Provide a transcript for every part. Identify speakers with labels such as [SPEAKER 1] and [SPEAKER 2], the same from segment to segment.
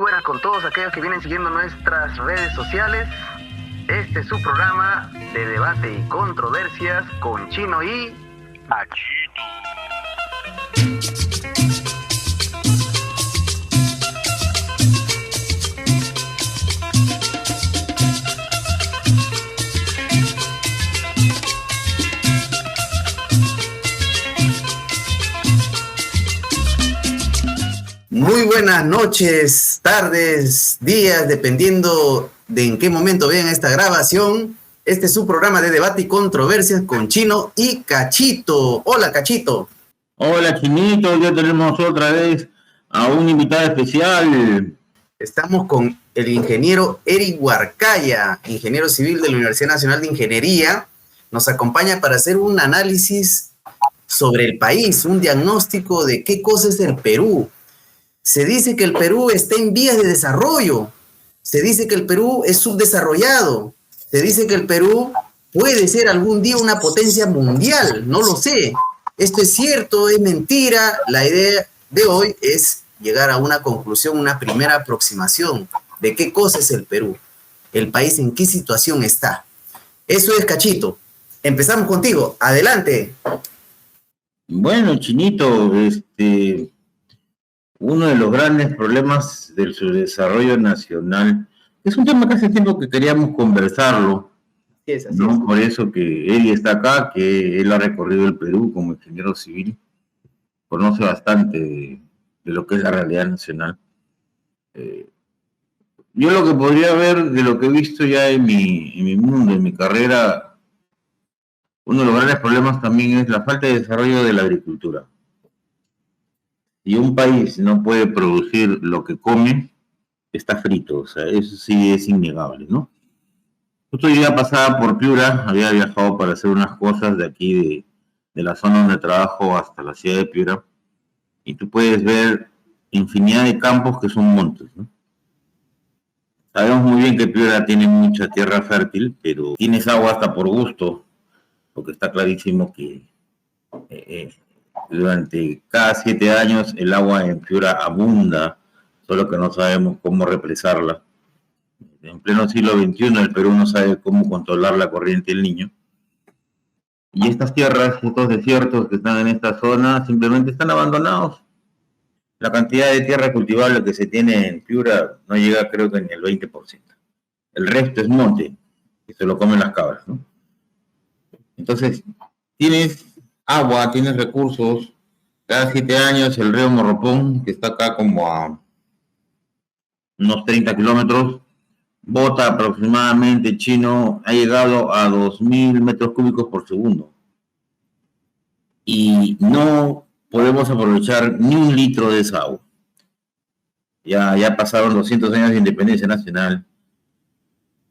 [SPEAKER 1] buenas con todos aquellos que vienen siguiendo nuestras redes sociales. Este es su programa de debate y controversias con Chino y Cachito.
[SPEAKER 2] Muy buenas noches, tardes, días, dependiendo de en qué momento vean esta grabación. Este es su programa de debate y controversias con Chino y Cachito. Hola, Cachito.
[SPEAKER 3] Hola, Chinito. Ya tenemos otra vez a un invitado especial.
[SPEAKER 2] Estamos con el ingeniero Eric Huarcaya, ingeniero civil de la Universidad Nacional de Ingeniería. Nos acompaña para hacer un análisis sobre el país, un diagnóstico de qué cosa es el Perú. Se dice que el Perú está en vías de desarrollo. Se dice que el Perú es subdesarrollado. Se dice que el Perú puede ser algún día una potencia mundial. No lo sé. ¿Esto es cierto? ¿Es mentira? La idea de hoy es llegar a una conclusión, una primera aproximación de qué cosa es el Perú. El país en qué situación está. Eso es, Cachito. Empezamos contigo. Adelante.
[SPEAKER 3] Bueno, Chinito, uno de los grandes problemas del subdesarrollo nacional es un tema que hace tiempo que queríamos conversarlo, ¿no? Por eso que él está acá, que él ha recorrido el Perú como ingeniero civil, conoce bastante de lo que es la realidad nacional. Yo lo que podría ver de lo que he visto ya en mi mundo, en mi carrera, uno de los grandes problemas también es la falta de desarrollo de la agricultura. Si un país no puede producir lo que come, está frito, o sea, eso sí es innegable, ¿no? Justo yo ya pasaba por Piura, había viajado para hacer unas cosas de aquí, de la zona donde trabajo hasta la ciudad de Piura, y tú puedes ver infinidad de campos que son montes, ¿no? Sabemos muy bien que Piura tiene mucha tierra fértil, pero tienes agua hasta por gusto, porque está clarísimo que durante cada 7 años el agua en Piura abunda, solo que no sabemos cómo represarla. En pleno siglo XXI el Perú no sabe cómo controlar la corriente del Niño. Y estas tierras, estos desiertos que están en esta zona, simplemente están abandonados. La cantidad de tierra cultivable que se tiene en Piura no llega, creo que ni al 20%. El resto es monte, que se lo comen las cabras, ¿no? Entonces, tienes agua, tienes recursos. Cada 7 años el río Morropón, que está acá como a unos 30 kilómetros, bota aproximadamente, Chino, ha llegado a 2.000 metros cúbicos por segundo. Y no podemos aprovechar ni un litro de esa agua. Ya pasaron 200 años de independencia nacional.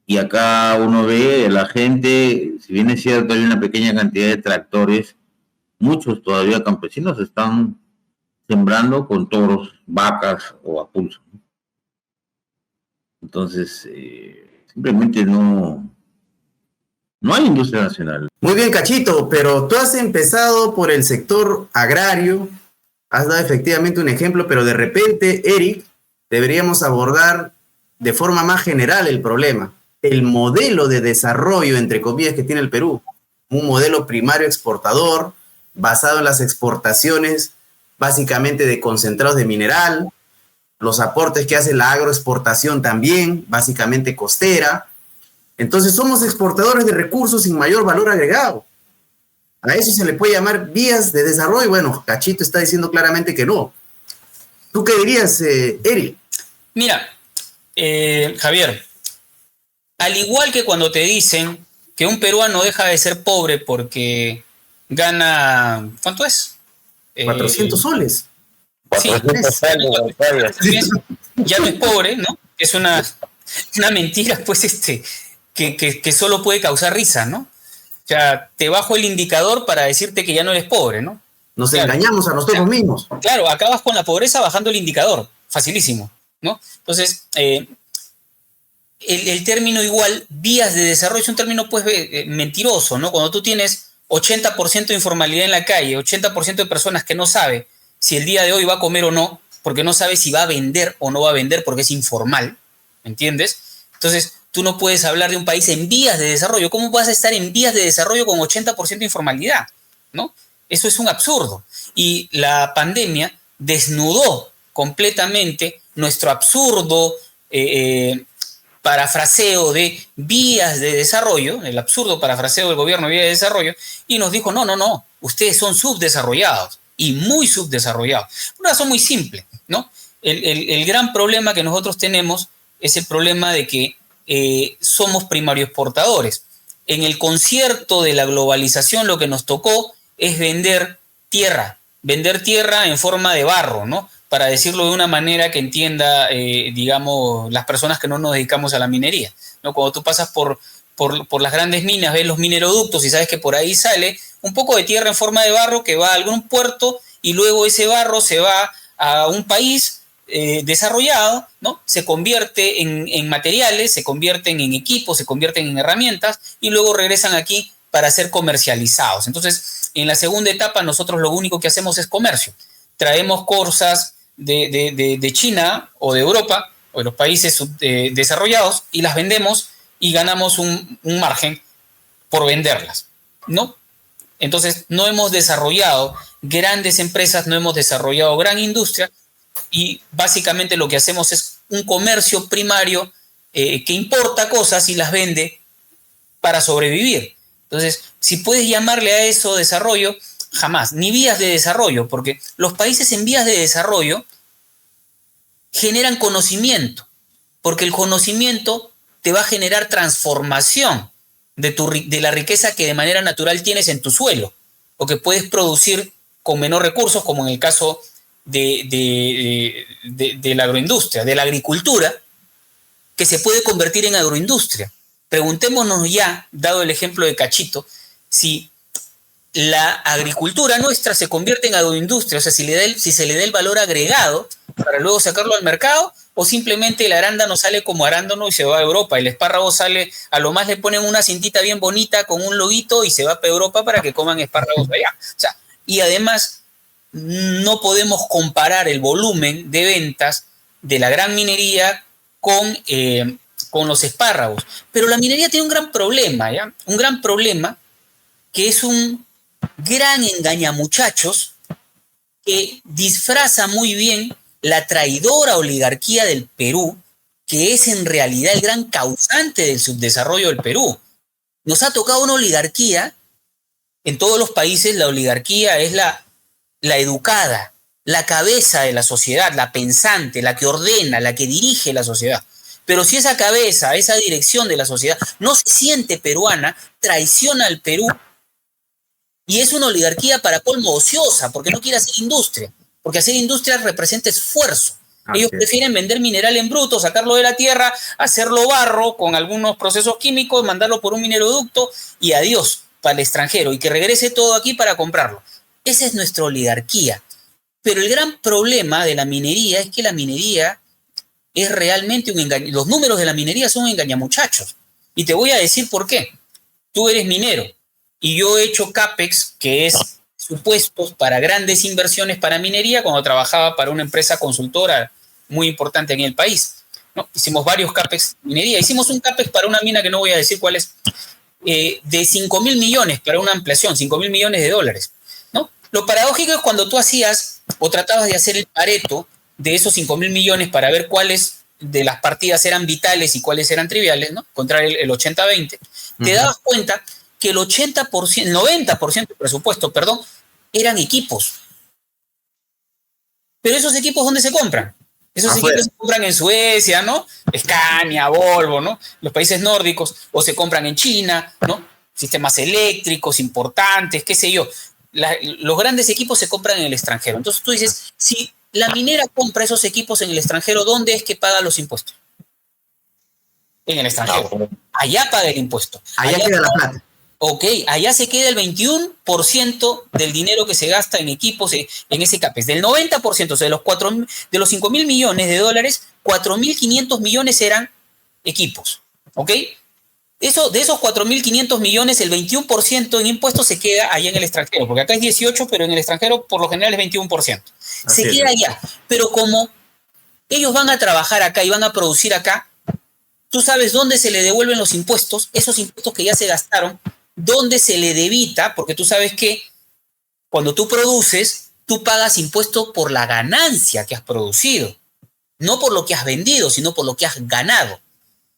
[SPEAKER 3] Y acá uno ve, la gente, si bien es cierto, hay una pequeña cantidad de tractores, muchos todavía campesinos están sembrando con toros, vacas o a pulso. Entonces, simplemente no hay industria nacional.
[SPEAKER 2] Muy bien, Cachito, pero tú has empezado por el sector agrario, has dado efectivamente un ejemplo, pero de repente, Eric, deberíamos abordar de forma más general el problema. El modelo de desarrollo, entre comillas, que tiene el Perú. Un modelo primario exportador, basado en las exportaciones, básicamente de concentrados de mineral, los aportes que hace la agroexportación también, básicamente costera. Entonces somos exportadores de recursos sin mayor valor agregado. A eso se le puede llamar vías de desarrollo. Bueno, Cachito está diciendo claramente que no. ¿Tú qué dirías, Eric?
[SPEAKER 4] Mira, Javier, al igual que cuando te dicen que un peruano deja de ser pobre porque gana, ¿cuánto es?
[SPEAKER 2] 400 soles.
[SPEAKER 4] Sí, ya no es pobre, ¿no? Es una mentira, pues, que solo puede causar risa, ¿no? O sea, te bajo el indicador para decirte que ya no eres pobre, ¿no?
[SPEAKER 2] Nos engañamos a nosotros mismos.
[SPEAKER 4] Claro, acabas con la pobreza bajando el indicador, facilísimo, ¿no? Entonces, el término igual, vías de desarrollo, es un término pues mentiroso, ¿no? Cuando tú tienes 80% de informalidad en la calle, 80% de personas que no sabe si el día de hoy va a comer o no, porque no sabe si va a vender o no va a vender porque es informal, ¿me entiendes? Entonces, tú no puedes hablar de un país en vías de desarrollo. ¿Cómo vas a estar en vías de desarrollo con 80% de informalidad? ¿No? Eso es un absurdo. Y la pandemia desnudó completamente nuestro absurdo parafraseo de vías de desarrollo, el absurdo parafraseo del gobierno de vías de desarrollo, y nos dijo, no, ustedes son subdesarrollados y muy subdesarrollados. Una razón muy simple, ¿no? El gran problema que nosotros tenemos es el problema de que somos primario exportadores. En el concierto de la globalización lo que nos tocó es vender tierra en forma de barro, ¿no? Para decirlo de una manera que entienda, digamos, las personas que no nos dedicamos a la minería, ¿no? Cuando tú pasas por las grandes minas, ves los mineroductos y sabes que por ahí sale un poco de tierra en forma de barro que va a algún puerto y luego ese barro se va a un país desarrollado, ¿no? Se convierte en materiales, se convierten en equipos, se convierten en herramientas y luego regresan aquí para ser comercializados. Entonces, en la segunda etapa nosotros lo único que hacemos es comercio. Traemos cosas de China o de Europa o de los países desarrollados y las vendemos y ganamos un margen por venderlas, ¿no? Entonces, no hemos desarrollado grandes empresas, no hemos desarrollado gran industria y básicamente lo que hacemos es un comercio primario que importa cosas y las vende para sobrevivir. Entonces, si puedes llamarle a eso desarrollo, jamás, ni vías de desarrollo, porque los países en vías de desarrollo generan conocimiento, porque el conocimiento te va a generar transformación de la riqueza que de manera natural tienes en tu suelo, o que puedes producir con menor recursos, como en el caso de la agroindustria, de la agricultura, que se puede convertir en agroindustria. Preguntémonos ya, dado el ejemplo de Cachito, si la agricultura nuestra se convierte en agroindustria, o sea, si se le da el valor agregado para luego sacarlo al mercado, o simplemente el arándano sale como arándano y se va a Europa, el espárrago sale, a lo más le ponen una cintita bien bonita con un loguito y se va para Europa para que coman espárragos allá. O sea, y además no podemos comparar el volumen de ventas de la gran minería con los espárragos. Pero la minería tiene un gran problema, ¿ya? Un gran problema que es un gran engañamuchachos que disfraza muy bien la traidora oligarquía del Perú, que es en realidad el gran causante del subdesarrollo del Perú. Nos ha tocado una oligarquía, en todos los países la oligarquía es la educada, la cabeza de la sociedad, la pensante, la que ordena, la que dirige la sociedad. Pero si esa cabeza, esa dirección de la sociedad no se siente peruana, traiciona al Perú y es una oligarquía para colmo ociosa, porque no quiere hacer industria, porque hacer industria representa esfuerzo. Ellos prefieren vender mineral en bruto, sacarlo de la tierra, hacerlo barro con algunos procesos químicos, mandarlo por un mineroducto y adiós para el extranjero y que regrese todo aquí para comprarlo. Esa es nuestra oligarquía. Pero el gran problema de la minería es que la minería es realmente un engaño. Los números de la minería son un engañamuchachos. Y te voy a decir por qué. Tú eres minero y yo he hecho CAPEX, que es supuestos para grandes inversiones para minería, cuando trabajaba para una empresa consultora muy importante en el país, ¿no? Hicimos varios CAPEX minería. Hicimos un CAPEX para una mina que no voy a decir cuál es, de 5.000 millones para una ampliación, 5.000 millones de dólares, ¿no? Lo paradójico es cuando tú hacías o tratabas de hacer el pareto de esos 5.000 millones para ver cuáles de las partidas eran vitales y cuáles eran triviales, ¿no? Contra el 80-20, te dabas cuenta que el 80%, 90% del presupuesto, perdón, eran equipos. Pero esos equipos, ¿dónde se compran? Esos equipos se compran en Suecia, ¿no? Scania, Volvo, ¿no? Los países nórdicos, o se compran en China, ¿no? Sistemas eléctricos importantes, qué sé yo. Los grandes equipos se compran en el extranjero. Entonces tú dices, si la minera compra esos equipos en el extranjero, ¿dónde es que paga los impuestos? En el extranjero. Allá paga el impuesto.
[SPEAKER 2] Allá queda la plata.
[SPEAKER 4] Ok, allá se queda el 21% del dinero que se gasta en equipos en ese CAPEX. Del 90%, o sea, de los 5.000 millones de dólares, 4.500 millones eran equipos. ¿Ok? Eso, de esos 4.500 millones, el 21% en impuestos se queda allá en el extranjero, porque acá es 18%, pero en el extranjero por lo general es 21%. Se queda allá, pero como ellos van a trabajar acá y van a producir acá, tú sabes dónde se le devuelven los impuestos, esos impuestos que ya se gastaron, dónde se le debita, porque tú sabes que cuando tú produces, tú pagas impuestos por la ganancia que has producido, no por lo que has vendido, sino por lo que has ganado.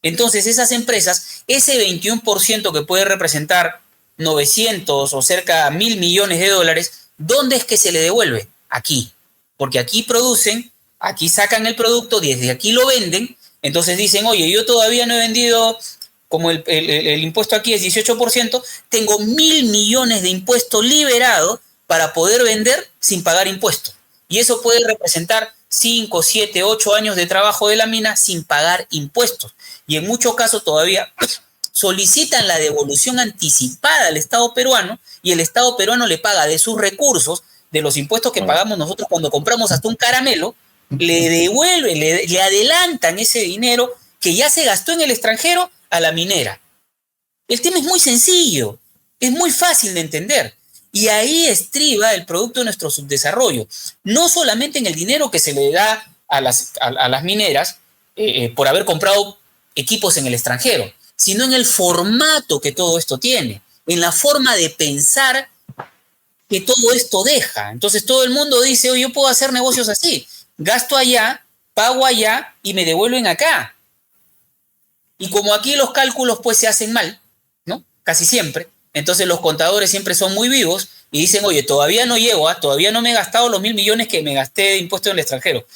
[SPEAKER 4] Entonces, esas empresas, ese 21% que puede representar 900 o cerca de 1.000 millones de dólares, ¿dónde es que se le devuelve? Aquí. Porque aquí producen, aquí sacan el producto, desde aquí lo venden, entonces dicen, oye, yo todavía no he vendido, como el impuesto aquí es 18%, tengo 1.000 millones de impuestos liberados para poder vender sin pagar impuestos. Y eso puede representar 5, 7, 8 años de trabajo de la mina sin pagar impuestos. Y en muchos casos todavía solicitan la devolución anticipada al Estado peruano y el Estado peruano le paga de sus recursos, de los impuestos que pagamos nosotros cuando compramos hasta un caramelo, le devuelven, le adelantan ese dinero que ya se gastó en el extranjero a la minera. El tema es muy sencillo, es muy fácil de entender. Y ahí estriba el producto de nuestro subdesarrollo. No solamente en el dinero que se le da a las mineras por haber comprado equipos en el extranjero, sino en el formato que todo esto tiene, en la forma de pensar que todo esto deja. Entonces todo el mundo dice, oye, yo puedo hacer negocios así, gasto allá, pago allá y me devuelven acá. Y como aquí los cálculos pues se hacen mal, ¿no? Casi siempre. Entonces los contadores siempre son muy vivos y dicen, oye, todavía no llego, todavía no me he gastado los 1.000 millones que me gasté de impuestos en el extranjero.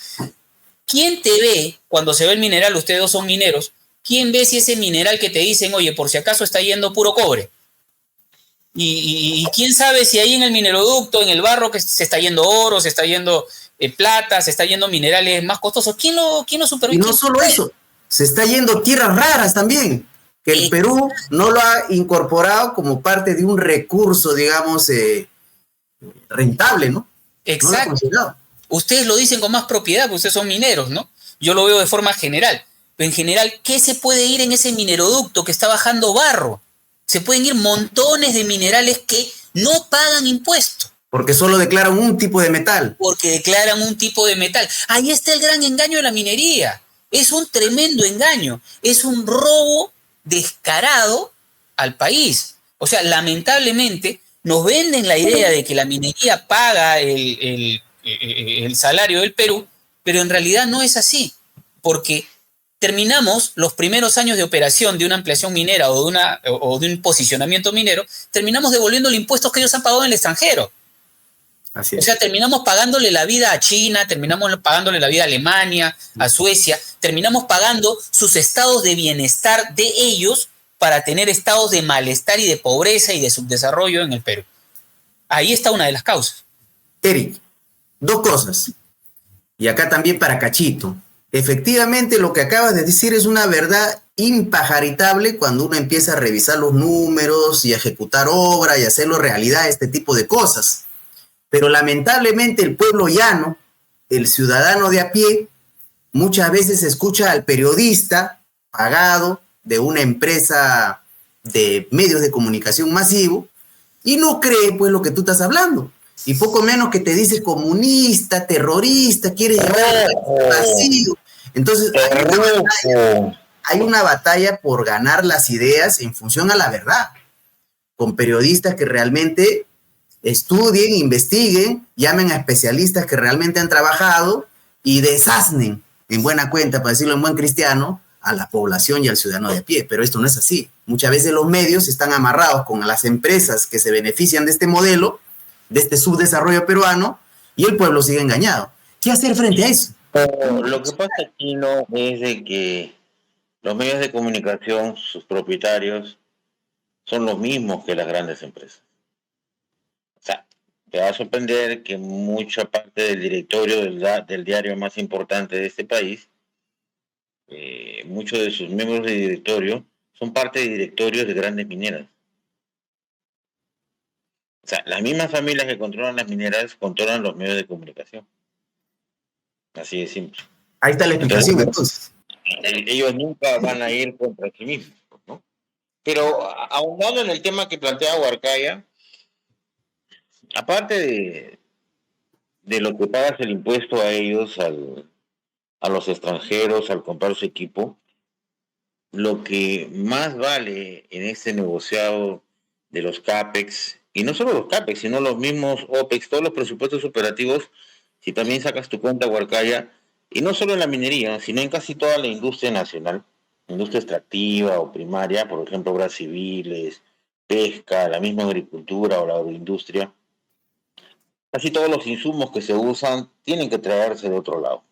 [SPEAKER 4] ¿Quién te ve cuando se ve el mineral? Ustedes dos son mineros. ¿Quién ve si ese mineral que te dicen, oye, por si acaso está yendo puro cobre? Y quién sabe si ahí en el mineroducto, en el barro, que se está yendo oro, se está yendo plata, se está yendo minerales más costosos? ¿Quién lo supervisa?
[SPEAKER 2] Y no solo eso, se está yendo tierras raras también, que el Perú no lo ha incorporado como parte de un recurso, digamos, rentable, ¿no?
[SPEAKER 4] Exacto.
[SPEAKER 2] No,
[SPEAKER 4] ustedes lo dicen con más propiedad, porque ustedes son mineros, ¿no? Yo lo veo de forma general. Pero en general, ¿qué se puede ir en ese mineroducto que está bajando barro? Se pueden ir montones de minerales que no pagan impuestos.
[SPEAKER 2] Porque solo declaran un tipo de metal.
[SPEAKER 4] Porque declaran un tipo de metal. Ahí está el gran engaño de la minería. Es un tremendo engaño. Es un robo descarado al país. O sea, lamentablemente nos venden la idea de que la minería paga el salario del Perú, pero en realidad no es así, porque terminamos los primeros años de operación de una ampliación minera o de un posicionamiento minero, terminamos devolviendo los impuestos que ellos han pagado en el extranjero. Así es. O sea, terminamos pagándole la vida a China, terminamos pagándole la vida a Alemania, a Suecia, terminamos pagando sus estados de bienestar de ellos para tener estados de malestar y de pobreza y de subdesarrollo en el Perú. Ahí está una de las causas.
[SPEAKER 2] Eric, dos cosas. Y acá también para Cachito. Efectivamente, lo que acabas de decir es una verdad impajaritable cuando uno empieza a revisar los números y a ejecutar obra y hacerlo realidad, este tipo de cosas. Pero lamentablemente el pueblo llano, el ciudadano de a pie, muchas veces escucha al periodista pagado de una empresa de medios de comunicación masivo y no cree pues lo que tú estás hablando. Y poco menos que te dice comunista, terrorista, quiere llevar vacío. Entonces hay una batalla por ganar las ideas en función a la verdad, con periodistas que realmente estudien, investiguen, llamen a especialistas que realmente han trabajado y desasnen en buena cuenta, para decirlo en buen cristiano, a la población y al ciudadano de a pie. Pero esto no es así. Muchas veces los medios están amarrados con las empresas que se benefician de este modelo, de este subdesarrollo peruano, y el pueblo sigue engañado. ¿Qué hacer frente a eso?
[SPEAKER 3] Lo que pasa aquí no es de que los medios de comunicación, sus propietarios, son los mismos que las grandes empresas. O sea, te va a sorprender que mucha parte del directorio del diario más importante de este país, muchos de sus miembros de directorio son parte de directorios de grandes mineras. O sea, las mismas familias que controlan las mineras controlan los medios de comunicación. Así de simple.
[SPEAKER 2] Ahí está la explicación, entonces.
[SPEAKER 3] Ellos nunca van a ir contra sí mismos, ¿no? Pero ahondando en el tema que plantea Huarcaya, aparte de lo que pagas el impuesto a ellos, a los extranjeros, al comprar su equipo, lo que más vale en este negociado de los CAPEX, y no solo los CAPEX, sino los mismos OPEX, todos los presupuestos operativos, si también sacas tu cuenta Huarcaya, y no solo en la minería, sino en casi toda la industria nacional, industria extractiva o primaria, por ejemplo, obras civiles, pesca, la misma agricultura o la agroindustria, casi todos los insumos que se usan tienen que traerse de otro lado.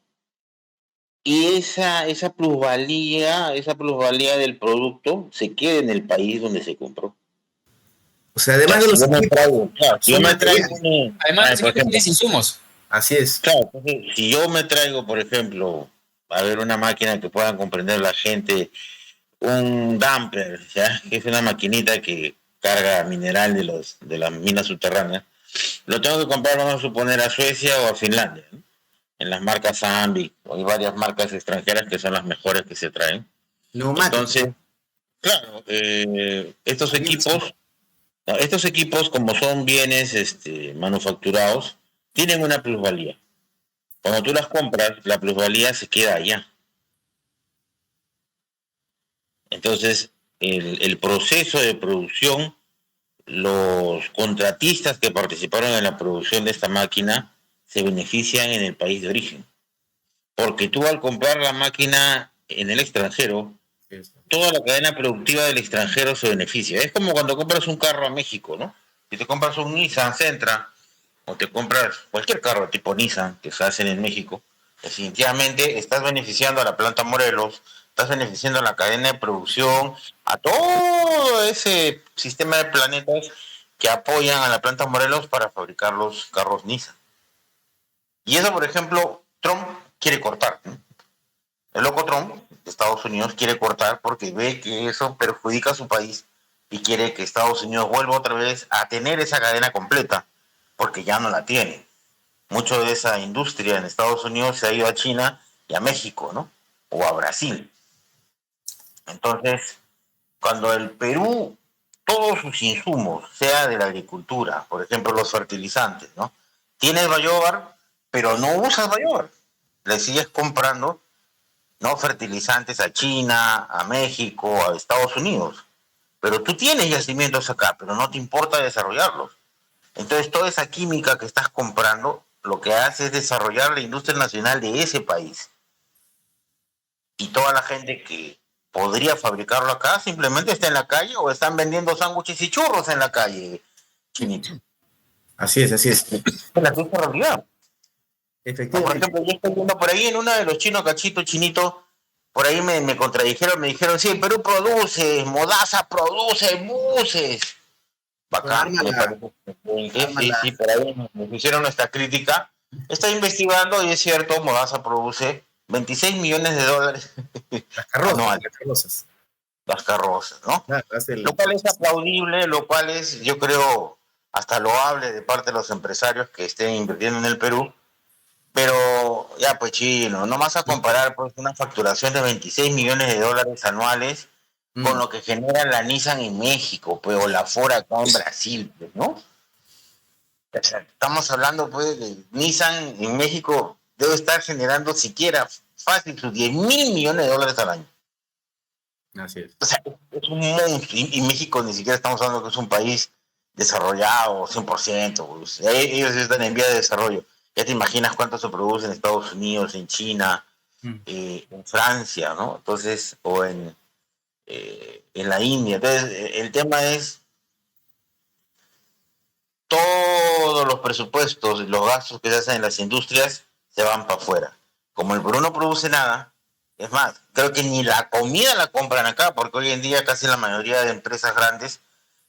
[SPEAKER 3] Y esa plusvalía del producto se queda en el país donde se compró.
[SPEAKER 2] O sea, además de
[SPEAKER 3] Si
[SPEAKER 2] los
[SPEAKER 3] yo me
[SPEAKER 2] equipos,
[SPEAKER 3] traigo, claro, si yo
[SPEAKER 2] son
[SPEAKER 3] me traigo
[SPEAKER 2] materiales.
[SPEAKER 4] Además, los
[SPEAKER 3] por
[SPEAKER 4] equipos
[SPEAKER 3] ejemplo,
[SPEAKER 4] tienes insumos.
[SPEAKER 2] Así es.
[SPEAKER 3] claro, entonces, si yo me traigo, por ejemplo, a ver una máquina que puedan comprender la gente, un dumper, ¿ya? Que es una maquinita que carga mineral de las minas subterráneas, lo tengo que comprar, vamos a suponer, a Suecia o a Finlandia, ¿no? En las marcas Zambi, hay varias marcas extranjeras que son las mejores que se traen.
[SPEAKER 2] Neumáticos.
[SPEAKER 3] Entonces, claro,
[SPEAKER 2] También sí.
[SPEAKER 3] estos equipos, como son bienes manufacturados, tienen una plusvalía. Cuando tú las compras, la plusvalía se queda allá. Entonces, el proceso de producción, los contratistas que participaron en la producción de esta máquina se benefician en el país de origen. Porque tú al comprar la máquina en el extranjero, toda la cadena productiva del extranjero se beneficia. Es como cuando compras un carro a México, ¿no? Si te compras un Nissan Sentra o te compras cualquier carro tipo Nissan que se hacen en México, definitivamente estás beneficiando a la planta Morelos, estás beneficiando a la cadena de producción, a todo ese sistema de planetas que apoyan a la planta Morelos para fabricar los carros Nissan. Y eso, por ejemplo, Trump quiere cortar, ¿no? El loco Trump de Estados Unidos quiere cortar porque ve que eso perjudica a su país y quiere que Estados Unidos vuelva otra vez a tener esa cadena completa, porque ya no la tiene. Mucho de esa industria en Estados Unidos se ha ido a China y a México, ¿no? O a Brasil. Entonces, cuando el Perú, todos sus insumos, sea de la agricultura, por ejemplo los fertilizantes, ¿no? Tienes Bayobar, pero no usas Bayobar. Le sigues comprando, ¿no? Fertilizantes a China, a México, a Estados Unidos. Pero tú tienes yacimientos acá, pero no te importa desarrollarlos. Entonces, toda esa química que estás comprando, lo que hace es desarrollar la industria nacional de ese país. Y toda la gente que podría fabricarlo acá simplemente está en la calle o están vendiendo sándwiches y churros en la calle, Chinito.
[SPEAKER 2] Así es, así es.
[SPEAKER 3] Es la triste realidad. Por
[SPEAKER 2] Efectivamente.
[SPEAKER 3] ejemplo, yo estoy viendo por ahí en una de los chinos cachitos, Chinito, por ahí me contradijeron, me dijeron, sí, Perú produce, Modaza produce buses. Bacán, me parece. Sí, por ahí nos hicieron nuestra crítica. Está investigando y es cierto, Modaza produce 26 millones de dólares
[SPEAKER 2] Las carrozas,
[SPEAKER 3] anuales,
[SPEAKER 2] las carrozas.
[SPEAKER 3] las carrozas, ¿no?
[SPEAKER 2] Claro,
[SPEAKER 3] Lo cual es aplaudible, lo cual es, yo creo, hasta loable de parte de los empresarios que estén invirtiendo en el Perú. Pero ya pues chino, no vas a comparar pues una facturación de 26 millones de dólares anuales con lo que genera la Nissan en México, pues, o la Ford acá en Brasil, pues, ¿no? O sea, estamos hablando pues de Nissan en México debe estar generando siquiera fácil sus 10 mil millones de dólares al año.
[SPEAKER 2] Así es.
[SPEAKER 3] O sea, es un monstruo. Y México ni siquiera estamos hablando que es un país desarrollado 100%. Pues. Ellos están en vía de desarrollo. Ya te imaginas cuánto se produce en Estados Unidos, en China, en Francia, ¿no? Entonces, o en la India. Entonces, el tema es todos los presupuestos y los gastos que se hacen en las industrias se van para afuera. Como el Perú no produce nada, es más, creo que ni la comida la compran acá, porque hoy en día casi la mayoría de empresas grandes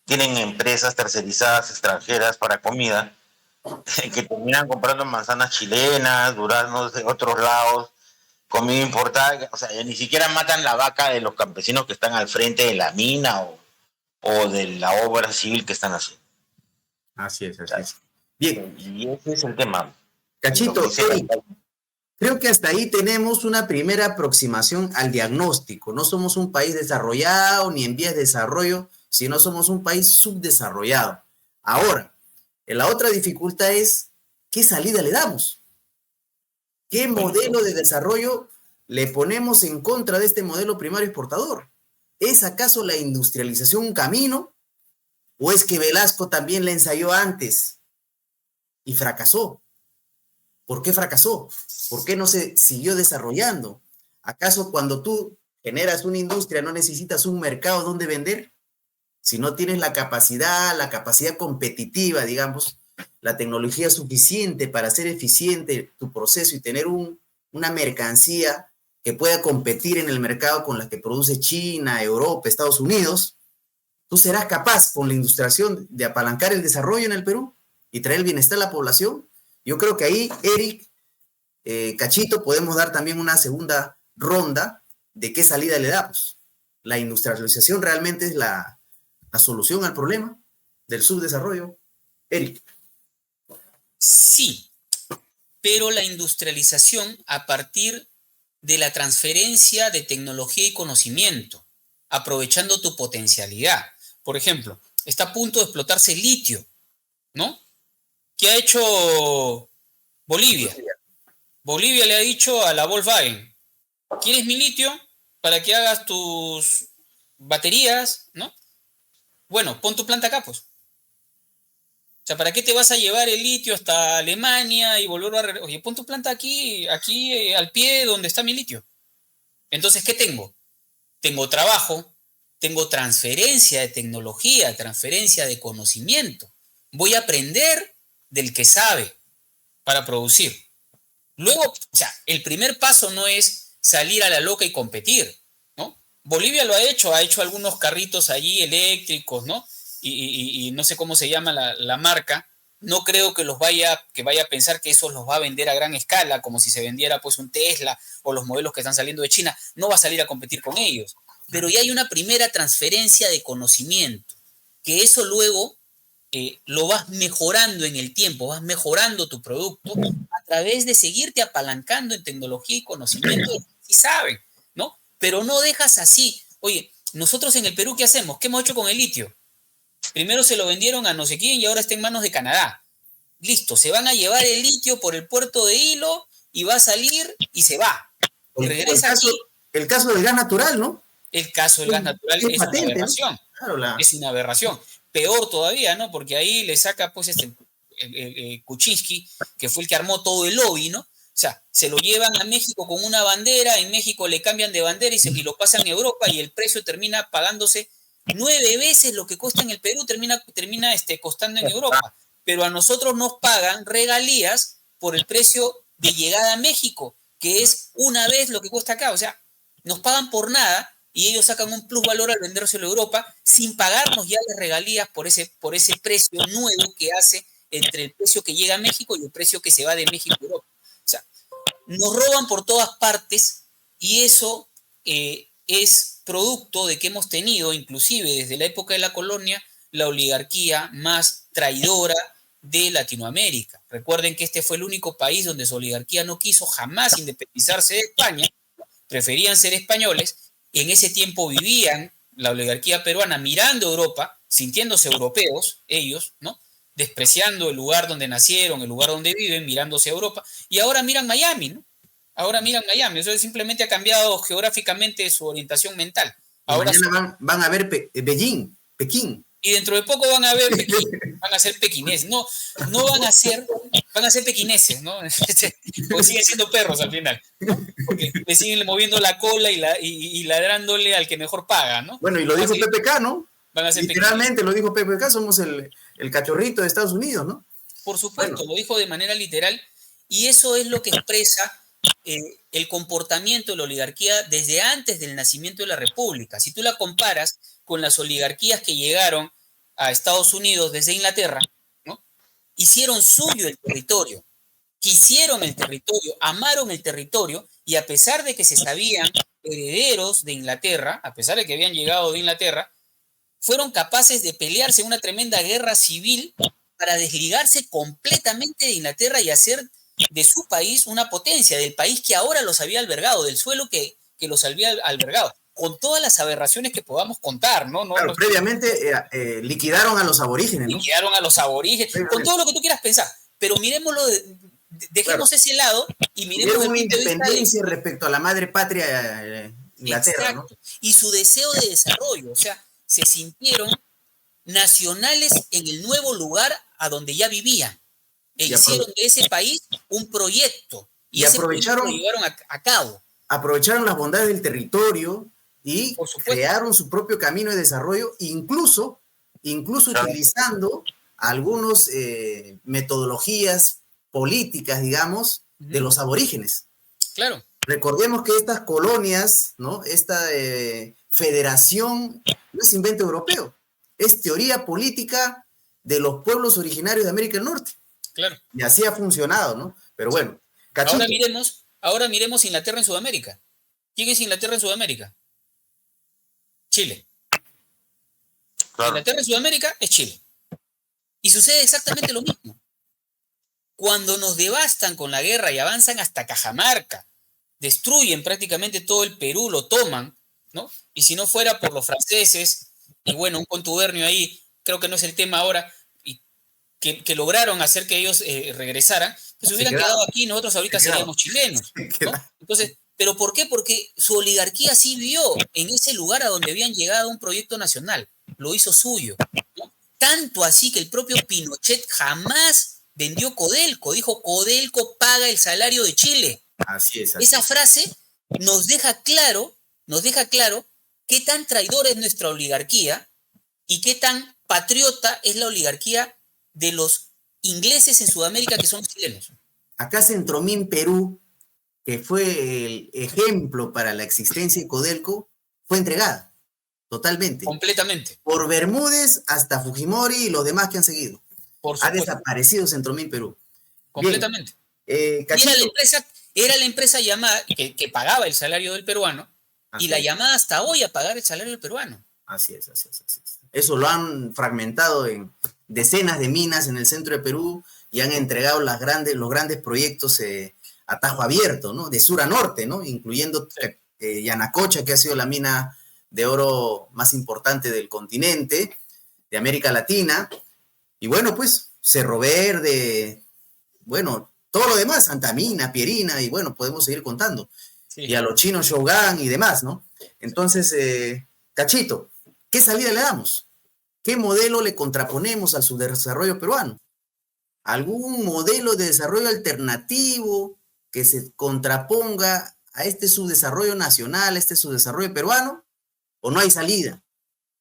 [SPEAKER 3] tienen empresas tercerizadas extranjeras para comida, que terminan comprando manzanas chilenas, duraznos de otros lados, comida importada, o sea, ni siquiera matan la vaca de los campesinos que están al frente de la mina o de la obra civil que están haciendo.
[SPEAKER 2] Así es, así es. Bien.
[SPEAKER 3] Y ese es el tema.
[SPEAKER 2] Cachito, Eric, Creo que hasta ahí tenemos una primera aproximación al diagnóstico. No somos un país desarrollado ni en vías de desarrollo, sino somos un país subdesarrollado. Ahora, la otra dificultad es, ¿qué salida le damos? ¿Qué modelo de desarrollo le ponemos en contra de este modelo primario exportador? ¿Es acaso la industrialización un camino? ¿O es que Velasco también la ensayó antes y fracasó? ¿Por qué fracasó? ¿Por qué no se siguió desarrollando? ¿Acaso cuando tú generas una industria no necesitas un mercado donde vender? Si no tienes la capacidad competitiva, digamos, la tecnología suficiente para hacer eficiente tu proceso y tener una mercancía que pueda competir en el mercado con la que produce China, Europa, Estados Unidos, ¿tú serás capaz con la industrialización de apalancar el desarrollo en el Perú y traer el bienestar a la población? Yo creo que ahí, Eric, Cachito, podemos dar también una segunda ronda de qué salida le damos. ¿La industrialización realmente es la solución al problema del subdesarrollo? Eric.
[SPEAKER 4] Sí, pero la industrialización a partir de la transferencia de tecnología y conocimiento, aprovechando tu potencialidad. Por ejemplo, está a punto de explotarse el litio, ¿no? ¿Qué ha hecho Bolivia? Bolivia le ha dicho a la Volkswagen, ¿quieres mi litio para que hagas tus baterías, ¿no? Bueno, pon tu planta acá, pues. O sea, ¿para qué te vas a llevar el litio hasta Alemania y volverlo a... Oye, pon tu planta aquí al pie donde está mi litio. Entonces, ¿qué tengo? Tengo trabajo, tengo transferencia de tecnología, transferencia de conocimiento. Voy a aprender del que sabe para producir. Luego, o sea, el primer paso no es salir a la loca y competir, ¿no? Bolivia lo ha hecho algunos carritos allí eléctricos, ¿no? Y no sé cómo se llama la marca. No creo que vaya a pensar que eso los va a vender a gran escala, como si se vendiera pues un Tesla o los modelos que están saliendo de China. No va a salir a competir con ellos. Pero ya hay una primera transferencia de conocimiento, que eso luego lo vas mejorando en el tiempo, vas mejorando tu producto a través de seguirte apalancando en tecnología y conocimiento, si saben, ¿no? Pero no dejas así. Oye, nosotros en el Perú, ¿qué hacemos? ¿Qué hemos hecho con el litio? Primero se lo vendieron a no sé quién y ahora está en manos de Canadá. Listo, se van a llevar el litio por el puerto de Hilo y va a salir y se va. Y regresa aquí.
[SPEAKER 2] El caso del gas natural, ¿no?
[SPEAKER 4] El caso del gas natural es una aberración. Claro, es una aberración. Peor todavía, ¿no? Porque ahí le saca pues Kuczynski, que fue el que armó todo el lobby, ¿no? O sea, se lo llevan a México con una bandera, en México le cambian de bandera y lo pasan a Europa y el precio termina pagándose 9 veces lo que cuesta en el Perú, termina costando en Europa. Pero a nosotros nos pagan regalías por el precio de llegada a México, que es una vez lo que cuesta acá. O sea, nos pagan por nada y ellos sacan un plusvalor al vendérselo a Europa sin pagarnos ya las regalías por ese precio nuevo que hace entre el precio que llega a México y el precio que se va de México a Europa. O sea, nos roban por todas partes y eso es producto de que hemos tenido, inclusive desde la época de la colonia, la oligarquía más traidora de Latinoamérica. Recuerden que este fue el único país donde su oligarquía no quiso jamás independizarse de España, preferían ser españoles, y en ese tiempo vivían la oligarquía peruana mirando a Europa, sintiéndose europeos, ellos, ¿no? Despreciando el lugar donde nacieron, el lugar donde viven, mirándose a Europa, y ahora miran Miami, ¿no? Ahora miran Miami, eso simplemente ha cambiado geográficamente su orientación mental. Ahora
[SPEAKER 2] mañana van a ver Pekín.
[SPEAKER 4] Y dentro de poco van a ver Pekín, van a ser pequineses, no van a ser pequineses, ¿no? Porque siguen siendo perros al final, ¿no? Porque le siguen moviendo la cola y ladrándole al que mejor paga, ¿no?
[SPEAKER 2] Bueno, y lo dijo PPK, ¿no?
[SPEAKER 4] Van a ser
[SPEAKER 2] literalmente lo dijo PPK, somos el cachorrito de Estados Unidos, ¿no?
[SPEAKER 4] Por supuesto, bueno. Lo dijo de manera literal, y eso es lo que expresa el comportamiento de la oligarquía desde antes del nacimiento de la República. Si tú la comparas con las oligarquías que llegaron a Estados Unidos desde Inglaterra, ¿no? Hicieron suyo el territorio, quisieron el territorio, amaron el territorio, y a pesar de que se sabían herederos de Inglaterra, a pesar de que habían llegado de Inglaterra, fueron capaces de pelearse en una tremenda guerra civil para desligarse completamente de Inglaterra y hacer de su país una potencia, del país que ahora los había albergado, del suelo que los había albergado, con todas las aberraciones que podamos contar, ¿no?
[SPEAKER 2] Claro, previamente liquidaron a los aborígenes, ¿no?
[SPEAKER 4] Liquidaron a los aborígenes, con todo lo que tú quieras pensar, pero miremoslo, dejemos ese lado y miremos el
[SPEAKER 2] una
[SPEAKER 4] punto de vista
[SPEAKER 2] independencia respecto a la madre patria Inglaterra,
[SPEAKER 4] exacto,
[SPEAKER 2] ¿no?
[SPEAKER 4] Y su deseo de desarrollo, o sea, se sintieron nacionales en el nuevo lugar a donde ya vivían. E hicieron de ese país un proyecto. Y ese proyecto lo llevaron a cabo.
[SPEAKER 2] Aprovecharon las bondades del territorio y crearon su propio camino de desarrollo, incluso utilizando algunas metodologías políticas, digamos, de los aborígenes.
[SPEAKER 4] Claro.
[SPEAKER 2] Recordemos que estas colonias, ¿no? Esta federación no es invento europeo, es teoría política de los pueblos originarios de América del Norte.
[SPEAKER 4] Claro.
[SPEAKER 2] Y así ha funcionado, ¿no? Pero bueno, Cachito.
[SPEAKER 4] Ahora miremos Inglaterra en Sudamérica. ¿Quién es Inglaterra en Sudamérica? Chile. Claro. Inglaterra en Sudamérica es Chile. Y sucede exactamente lo mismo. Cuando nos devastan con la guerra y avanzan hasta Cajamarca, destruyen prácticamente todo el Perú, lo toman, ¿no? Y si no fuera por los franceses, y bueno, un contubernio ahí, creo que no es el tema ahora, y que lograron hacer que ellos regresaran, pues hubieran quedado aquí, nosotros ahorita seríamos chilenos, ¿no? Entonces, ¿pero por qué? Porque su oligarquía sí vio en ese lugar a donde habían llegado a un proyecto nacional, lo hizo suyo, ¿no? Tanto así que el propio Pinochet jamás vendió Codelco, dijo Codelco paga el salario de Chile.
[SPEAKER 2] Así es.
[SPEAKER 4] Esa frase nos deja claro qué tan traidora es nuestra oligarquía y qué tan patriota es la oligarquía de los ingleses en Sudamérica que son chilenos.
[SPEAKER 2] Acá Centromín Perú, que fue el ejemplo para la existencia de Codelco, fue entregada totalmente.
[SPEAKER 4] Completamente.
[SPEAKER 2] Por Bermúdez hasta Fujimori y los demás que han seguido.
[SPEAKER 4] Por supuesto.
[SPEAKER 2] Ha desaparecido Centromín Perú.
[SPEAKER 4] Completamente. Era la empresa llamada que pagaba el salario del peruano y la llamada hasta hoy a pagar el salario del peruano.
[SPEAKER 2] Así es. Eso lo han fragmentado en decenas de minas en el centro de Perú y han entregado los grandes proyectos a tajo abierto, ¿no? De sur a norte, ¿no? Incluyendo Yanacocha, que ha sido la mina de oro más importante del continente, de América Latina. Y bueno, pues Cerro Verde, bueno, todo lo demás, Santa Mina, Pierina, y bueno, podemos seguir contando. Sí. Y a los chinos Shogun y demás, ¿no? Entonces, Cachito, ¿qué salida le damos? ¿Qué modelo le contraponemos al subdesarrollo peruano? ¿Algún modelo de desarrollo alternativo que se contraponga a este subdesarrollo nacional, a este subdesarrollo peruano? ¿O no hay salida?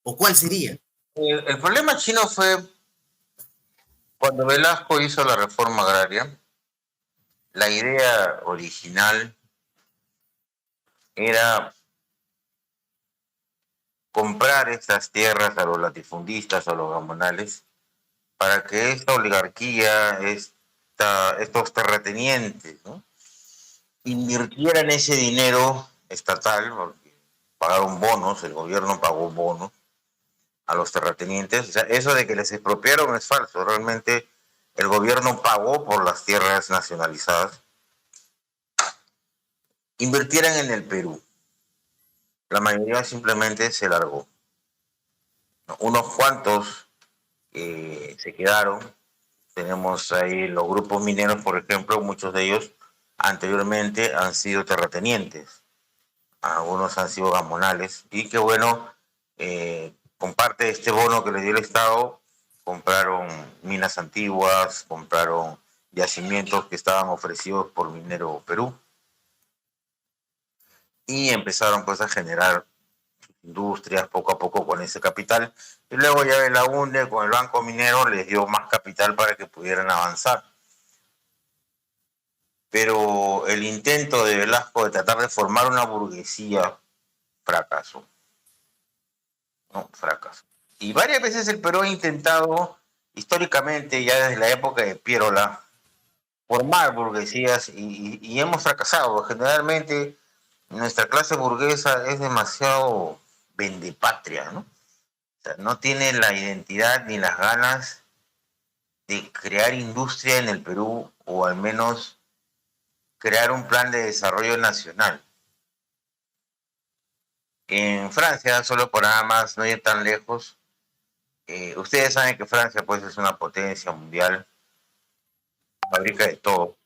[SPEAKER 2] ¿O cuál sería?
[SPEAKER 5] El problema chino fue cuando Velasco hizo la reforma agraria. La idea original era comprar estas tierras a los latifundistas, a los gamonales, para que esta oligarquía, estos terratenientes, ¿no?, invirtieran ese dinero estatal, porque pagaron bonos, el gobierno pagó bonos a los terratenientes. O sea, eso de que les expropiaron es falso. Realmente el gobierno pagó por las tierras nacionalizadas. Invirtieran en el Perú. La mayoría simplemente se largó. Unos cuantos se quedaron. Tenemos ahí los grupos mineros, por ejemplo, muchos de ellos anteriormente han sido terratenientes. Algunos han sido gamonales. Y que bueno, con parte de este bono que les dio el Estado, compraron minas antiguas, compraron yacimientos que estaban ofrecidos por Minero Perú. Y empezaron pues a generar industrias poco a poco con ese capital. Y luego ya de la UNDE, con el Banco Minero, les dio más capital para que pudieran avanzar. Pero el intento de Velasco de tratar de formar una burguesía fracasó. No, fracaso. Y varias veces el Perú ha intentado, históricamente, ya desde la época de Pierola, formar burguesías y hemos fracasado. Generalmente nuestra clase burguesa es demasiado vendepatria, ¿no? O sea, no tiene la identidad ni las ganas de crear industria en el Perú, o al menos crear un plan de desarrollo nacional. En Francia, solo por nada más no ir tan lejos, ustedes saben que Francia pues es una potencia mundial, fabrica de todo.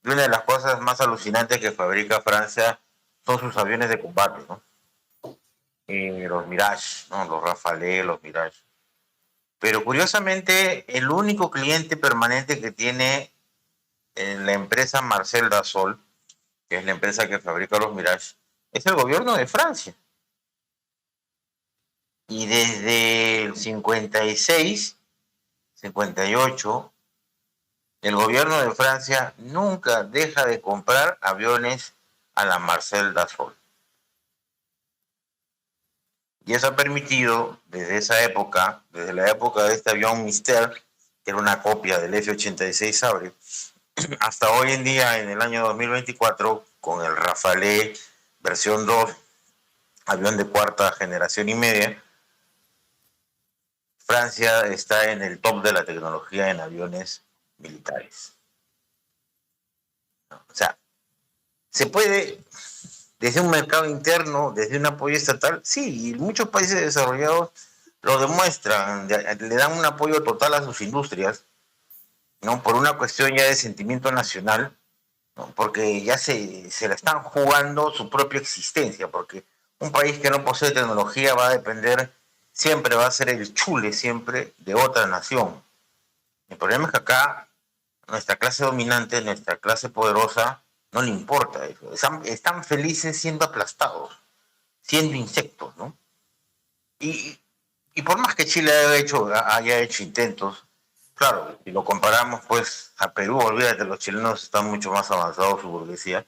[SPEAKER 5] Y una de las cosas más alucinantes que fabrica Francia son sus aviones de combate, ¿no? Los Mirage, ¿no? Los Rafale, los Mirage. Pero curiosamente, el único cliente permanente que tiene la empresa Marcel Dassault, que es la empresa que fabrica los Mirage, es el gobierno de Francia. Y desde el 56, 58, el gobierno de Francia nunca deja de comprar aviones a la Marcel Dassault. Y eso ha permitido, desde esa época, desde la época de este avión Mystère, que era una copia del F-86 Sabre, hasta hoy en día, en el año 2024, con el Rafale versión 2, avión de cuarta generación y media, Francia está en el top de la tecnología en aviones militares. O sea, se puede, desde un mercado interno, desde un apoyo estatal, sí, y muchos países desarrollados lo demuestran, le dan un apoyo total a sus industrias, ¿no? Por una cuestión ya de sentimiento nacional, ¿no? Porque ya se la están jugando su propia existencia, porque un país que no posee tecnología va a depender, siempre va a ser el chule siempre de otra nación. El problema es que acá nuestra clase dominante, nuestra clase poderosa, no le importa eso. Están felices siendo aplastados, siendo insectos, ¿no? Y por más que Chile haya hecho intentos, claro, si lo comparamos pues a Perú, olvídate, los chilenos están mucho más avanzados, su burguesía,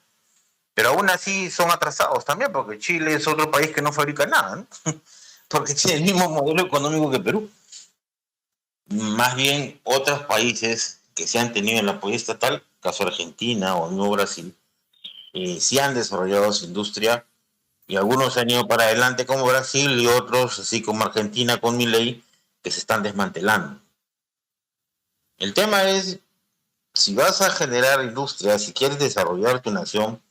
[SPEAKER 5] pero aún así son atrasados también, porque Chile es otro país que no fabrica nada, ¿no? Porque tiene el mismo modelo económico que Perú. Más bien otros países que se han tenido el apoyo estatal, caso Argentina o mismo Brasil, sí han desarrollado su industria y algunos han ido para adelante como Brasil y otros, así como Argentina con Milei, que se están desmantelando. El tema es, si vas a generar industria, si quieres desarrollar tu nación,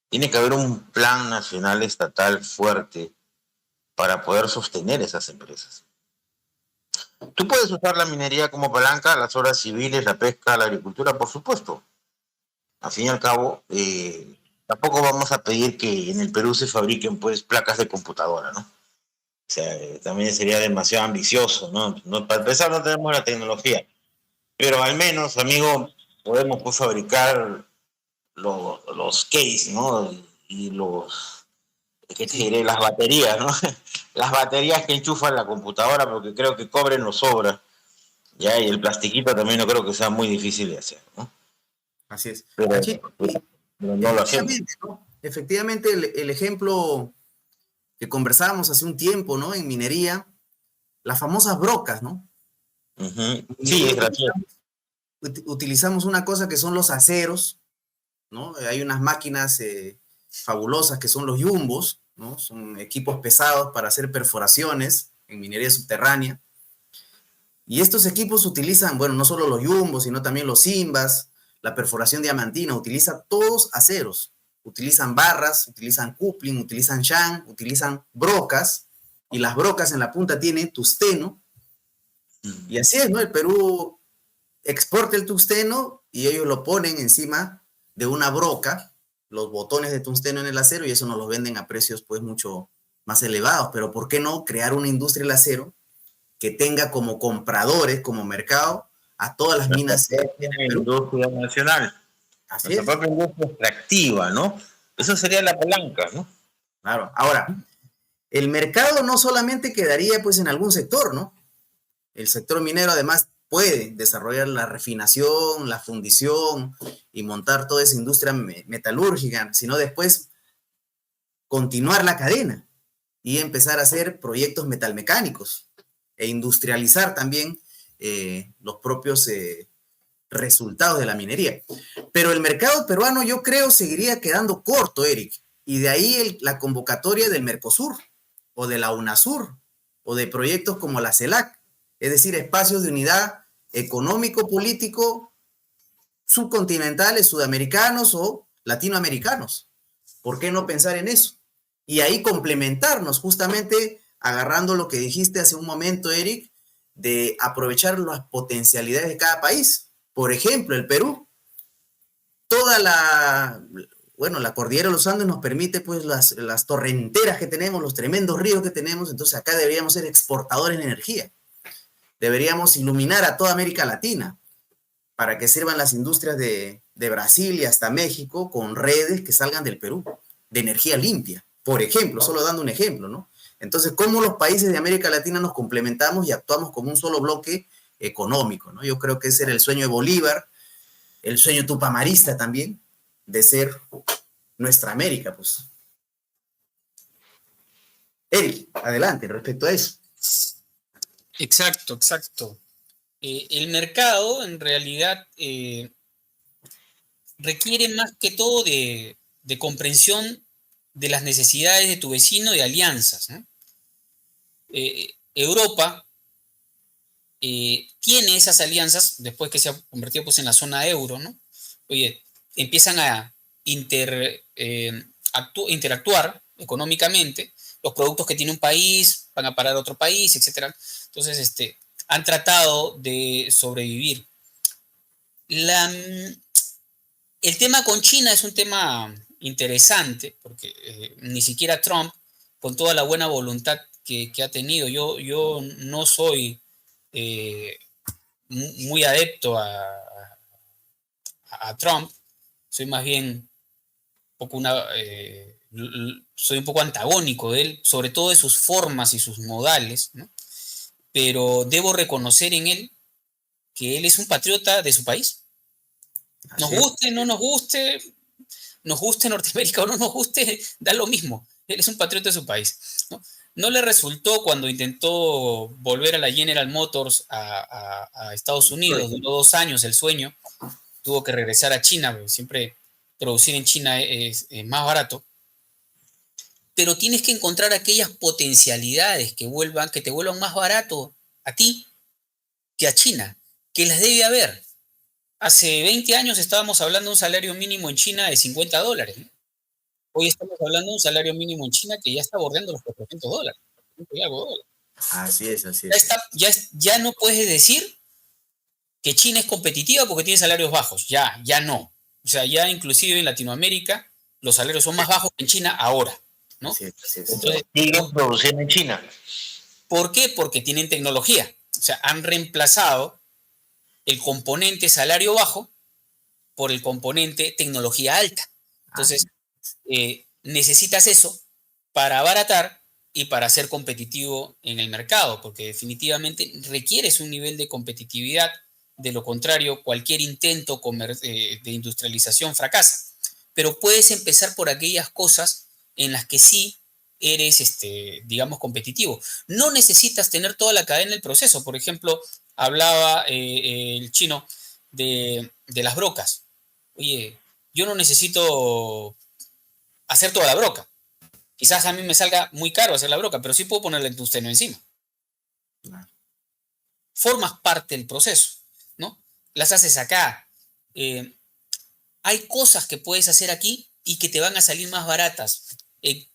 [SPEAKER 5] tiene que haber un plan nacional estatal fuerte para poder sostener esas empresas. Tú puedes usar la minería como palanca, las obras civiles, la pesca, la agricultura, por supuesto. Al fin y al cabo, tampoco vamos a pedir que en el Perú se fabriquen pues placas de computadora, ¿no? O sea, también sería demasiado ambicioso, ¿no? Para empezar no tenemos la tecnología, pero al menos, amigo, podemos pues fabricar los case, ¿no? Y ¿qué te diré? Las baterías, ¿no? Las baterías que enchufan la computadora, porque creo que cobre nos sobra, ¿ya? Y el plastiquito también no creo que sea muy difícil de hacer, ¿no?
[SPEAKER 2] Así es.
[SPEAKER 5] Pero no lo hacemos.
[SPEAKER 2] Efectivamente, ¿no? Efectivamente, el ejemplo que conversábamos hace un tiempo, ¿no? En minería, las famosas brocas, ¿no?
[SPEAKER 5] Uh-huh. Sí, es gracioso.
[SPEAKER 2] Utilizamos una cosa que son los aceros, ¿no? Hay unas máquinas fabulosas que son los yumbos, ¿no? Son equipos pesados para hacer perforaciones en minería subterránea. Y estos equipos utilizan, bueno, no solo los yumbos, sino también los simbas, la perforación diamantina, utiliza todos aceros. Utilizan barras, utilizan coupling, utilizan shank, utilizan brocas, y las brocas en la punta tienen tungsteno. Y así es, ¿no? El Perú exporta el tungsteno y ellos lo ponen encima de una broca, los botones de tungsteno en el acero, y eso nos lo venden a precios pues mucho más elevados. Pero ¿por qué no crear una industria del acero que tenga como compradores, como mercado, a todas las minas en el Perú?
[SPEAKER 5] Industria nacional.
[SPEAKER 2] Así
[SPEAKER 5] Nuestra
[SPEAKER 2] es.
[SPEAKER 5] propia industria extractiva, ¿no? Eso sería la palanca, ¿no?
[SPEAKER 2] Claro. Ahora, el mercado no solamente quedaría pues en algún sector, ¿no? El sector minero además puede desarrollar la refinación, la fundición y montar toda esa industria metalúrgica, sino después continuar la cadena y empezar a hacer proyectos metalmecánicos e industrializar también los propios resultados de la minería. Pero el mercado peruano, yo creo, seguiría quedando corto, Eric, y de ahí la convocatoria del Mercosur o de la UNASUR o de proyectos como la CELAC, es decir, espacios de unidad económico-político subcontinentales, sudamericanos o latinoamericanos. ¿Por qué no pensar en eso? Y ahí complementarnos, justamente agarrando lo que dijiste hace un momento, Eric, de aprovechar las potencialidades de cada país. Por ejemplo, el Perú, toda la cordillera de los Andes nos permite pues las torrenteras que tenemos, los tremendos ríos que tenemos, entonces acá deberíamos ser exportadores de energía. Deberíamos iluminar a toda América Latina para que sirvan las industrias de Brasil y hasta México con redes que salgan del Perú, de energía limpia, por ejemplo, solo dando un ejemplo, ¿no? Entonces, ¿cómo los países de América Latina nos complementamos y actuamos como un solo bloque económico, ¿no? Yo creo que ese era el sueño de Bolívar, el sueño tupamarista también, de ser nuestra América, pues. Eric, adelante, respecto a eso.
[SPEAKER 4] Exacto, exacto. El mercado, en realidad, requiere más que todo de comprensión de las necesidades de tu vecino, de alianzas, ¿no? Europa tiene esas alianzas después que se ha convertido pues, en la zona euro, ¿no? Oye, empiezan a interactuar económicamente, los productos que tiene un país van a parar a otro país, etc. Entonces, han tratado de sobrevivir. El tema con China es un tema interesante, porque ni siquiera Trump, con toda la buena voluntad que ha tenido, yo no soy muy adepto a Trump, soy más bien soy un poco antagónico de él, sobre todo de sus formas y sus modales, ¿no? Pero debo reconocer en él que él es un patriota de su país. Nos guste, no nos guste Norteamérica o no nos guste, da lo mismo. Él es un patriota de su país, ¿no? No le resultó cuando intentó volver a la General Motors a Estados Unidos, duró 2 años el sueño, tuvo que regresar a China, porque siempre producir en China es más barato, pero tienes que encontrar aquellas potencialidades que te vuelvan más barato a ti que a China, que las debe haber. Hace 20 años estábamos hablando de un salario mínimo en China de $50, ¿no? Hoy estamos hablando de un salario mínimo en China que ya está bordeando los $400.
[SPEAKER 2] Así es, así es.
[SPEAKER 4] Ya no puedes decir que China es competitiva porque tiene salarios bajos. Ya no. O sea, ya inclusive en Latinoamérica los salarios son más bajos que en China ahora, ¿no?
[SPEAKER 2] Así es.
[SPEAKER 5] Entonces, siguen produciendo en China.
[SPEAKER 4] ¿Por qué? Porque tienen tecnología. O sea, han reemplazado el componente salario bajo por el componente tecnología alta. Entonces, necesitas eso para abaratar y para ser competitivo en el mercado, porque definitivamente requieres un nivel de competitividad. De lo contrario, cualquier intento de industrialización fracasa. Pero puedes empezar por aquellas cosas en las que sí eres, digamos, competitivo. No necesitas tener toda la cadena del proceso. Por ejemplo, hablaba el chino de las brocas. Oye, yo no necesito hacer toda la broca. Quizás a mí me salga muy caro hacer la broca, pero sí puedo ponerle el tungsteno encima. Formas parte del proceso, ¿no? Las haces acá. Hay cosas que puedes hacer aquí y que te van a salir más baratas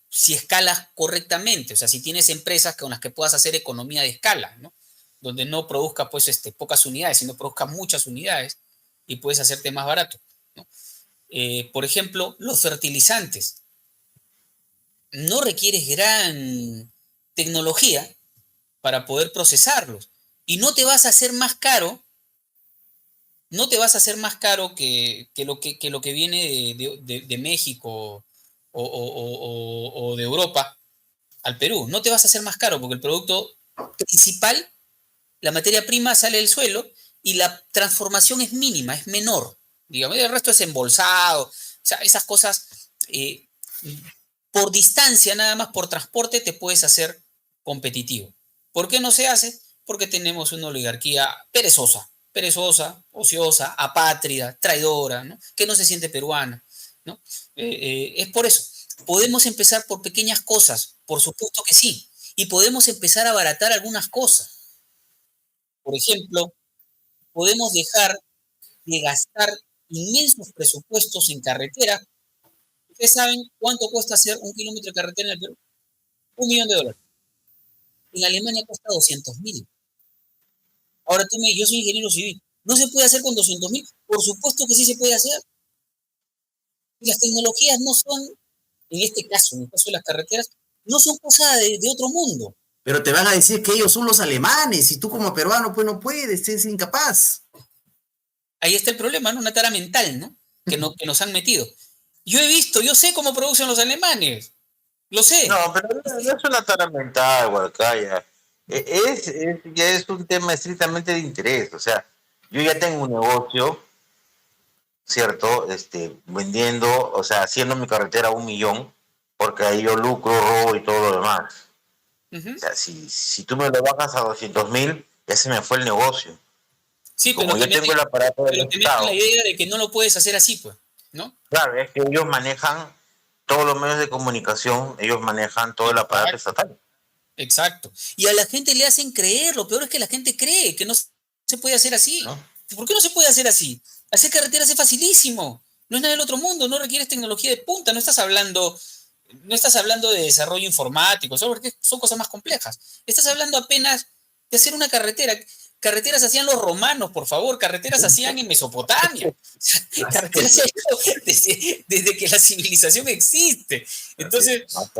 [SPEAKER 4] si escalas correctamente. O sea, si tienes empresas con las que puedas hacer economía de escala, ¿no? Donde no produzca pues, pocas unidades, sino produzca muchas unidades y puedes hacerte más barato, ¿no? Por ejemplo, los fertilizantes. No requieres gran tecnología para poder procesarlos. Y no te vas a hacer más caro, que lo que viene de México o de Europa al Perú. No te vas a hacer más caro porque el producto principal, la materia prima, sale del suelo y la transformación es mínima, es menor. Digamos, el resto es embolsado. O sea, esas cosas, por distancia, nada más por transporte, te puedes hacer competitivo. ¿Por qué no se hace? Porque tenemos una oligarquía perezosa, ociosa, apátrida, traidora, ¿no? Que no se siente peruana, ¿no? Es por eso. Podemos empezar por pequeñas cosas, por supuesto que sí, y podemos empezar a abaratar algunas cosas. Por ejemplo, podemos dejar de gastar inmensos presupuestos en carretera ¿Ustedes saben cuánto cuesta hacer un kilómetro de carretera en el Perú? $1.000.000. En Alemania cuesta 200.000. Ahora yo soy ingeniero civil. ¿No se puede hacer con 200.000? Por supuesto que sí se puede hacer. Y las tecnologías no son, en el caso de las carreteras, no son cosas de otro mundo.
[SPEAKER 2] Pero te van a decir que ellos son los alemanes y tú como peruano pues no puedes, es incapaz.
[SPEAKER 4] Ahí está el problema, ¿no? Una tara mental, ¿no? Que nos han metido. Yo sé cómo producen los alemanes. Lo sé.
[SPEAKER 5] No, pero no es una tara mental, Huarcaya. Ya es un tema estrictamente de interés. O sea, yo ya tengo un negocio, ¿cierto? Vendiendo, o sea, haciendo mi carretera a 1.000.000, porque ahí yo lucro, robo y todo lo demás.
[SPEAKER 4] Uh-huh.
[SPEAKER 5] O sea, si tú me lo bajas a 200.000, ya se me fue el negocio.
[SPEAKER 4] Sí,
[SPEAKER 5] como yo tengo el aparato del Estado,
[SPEAKER 4] la idea de que no lo puedes hacer así, pues, ¿no?
[SPEAKER 5] Claro, es que ellos manejan todos los medios de comunicación, ellos manejan todo el aparato estatal.
[SPEAKER 4] Exacto. Y a la gente le hacen creer, lo peor es que la gente cree que no se puede hacer así. ¿No? ¿Por qué no se puede hacer así? Hacer carreteras es facilísimo. No es nada del otro mundo, no requieres tecnología de punta, no estás hablando de desarrollo informático, porque son cosas más complejas. Estás hablando apenas de hacer una carretera. Carreteras hacían los romanos, por favor, carreteras hacían en Mesopotamia. Carreteras desde que la civilización existe. Entonces, estamos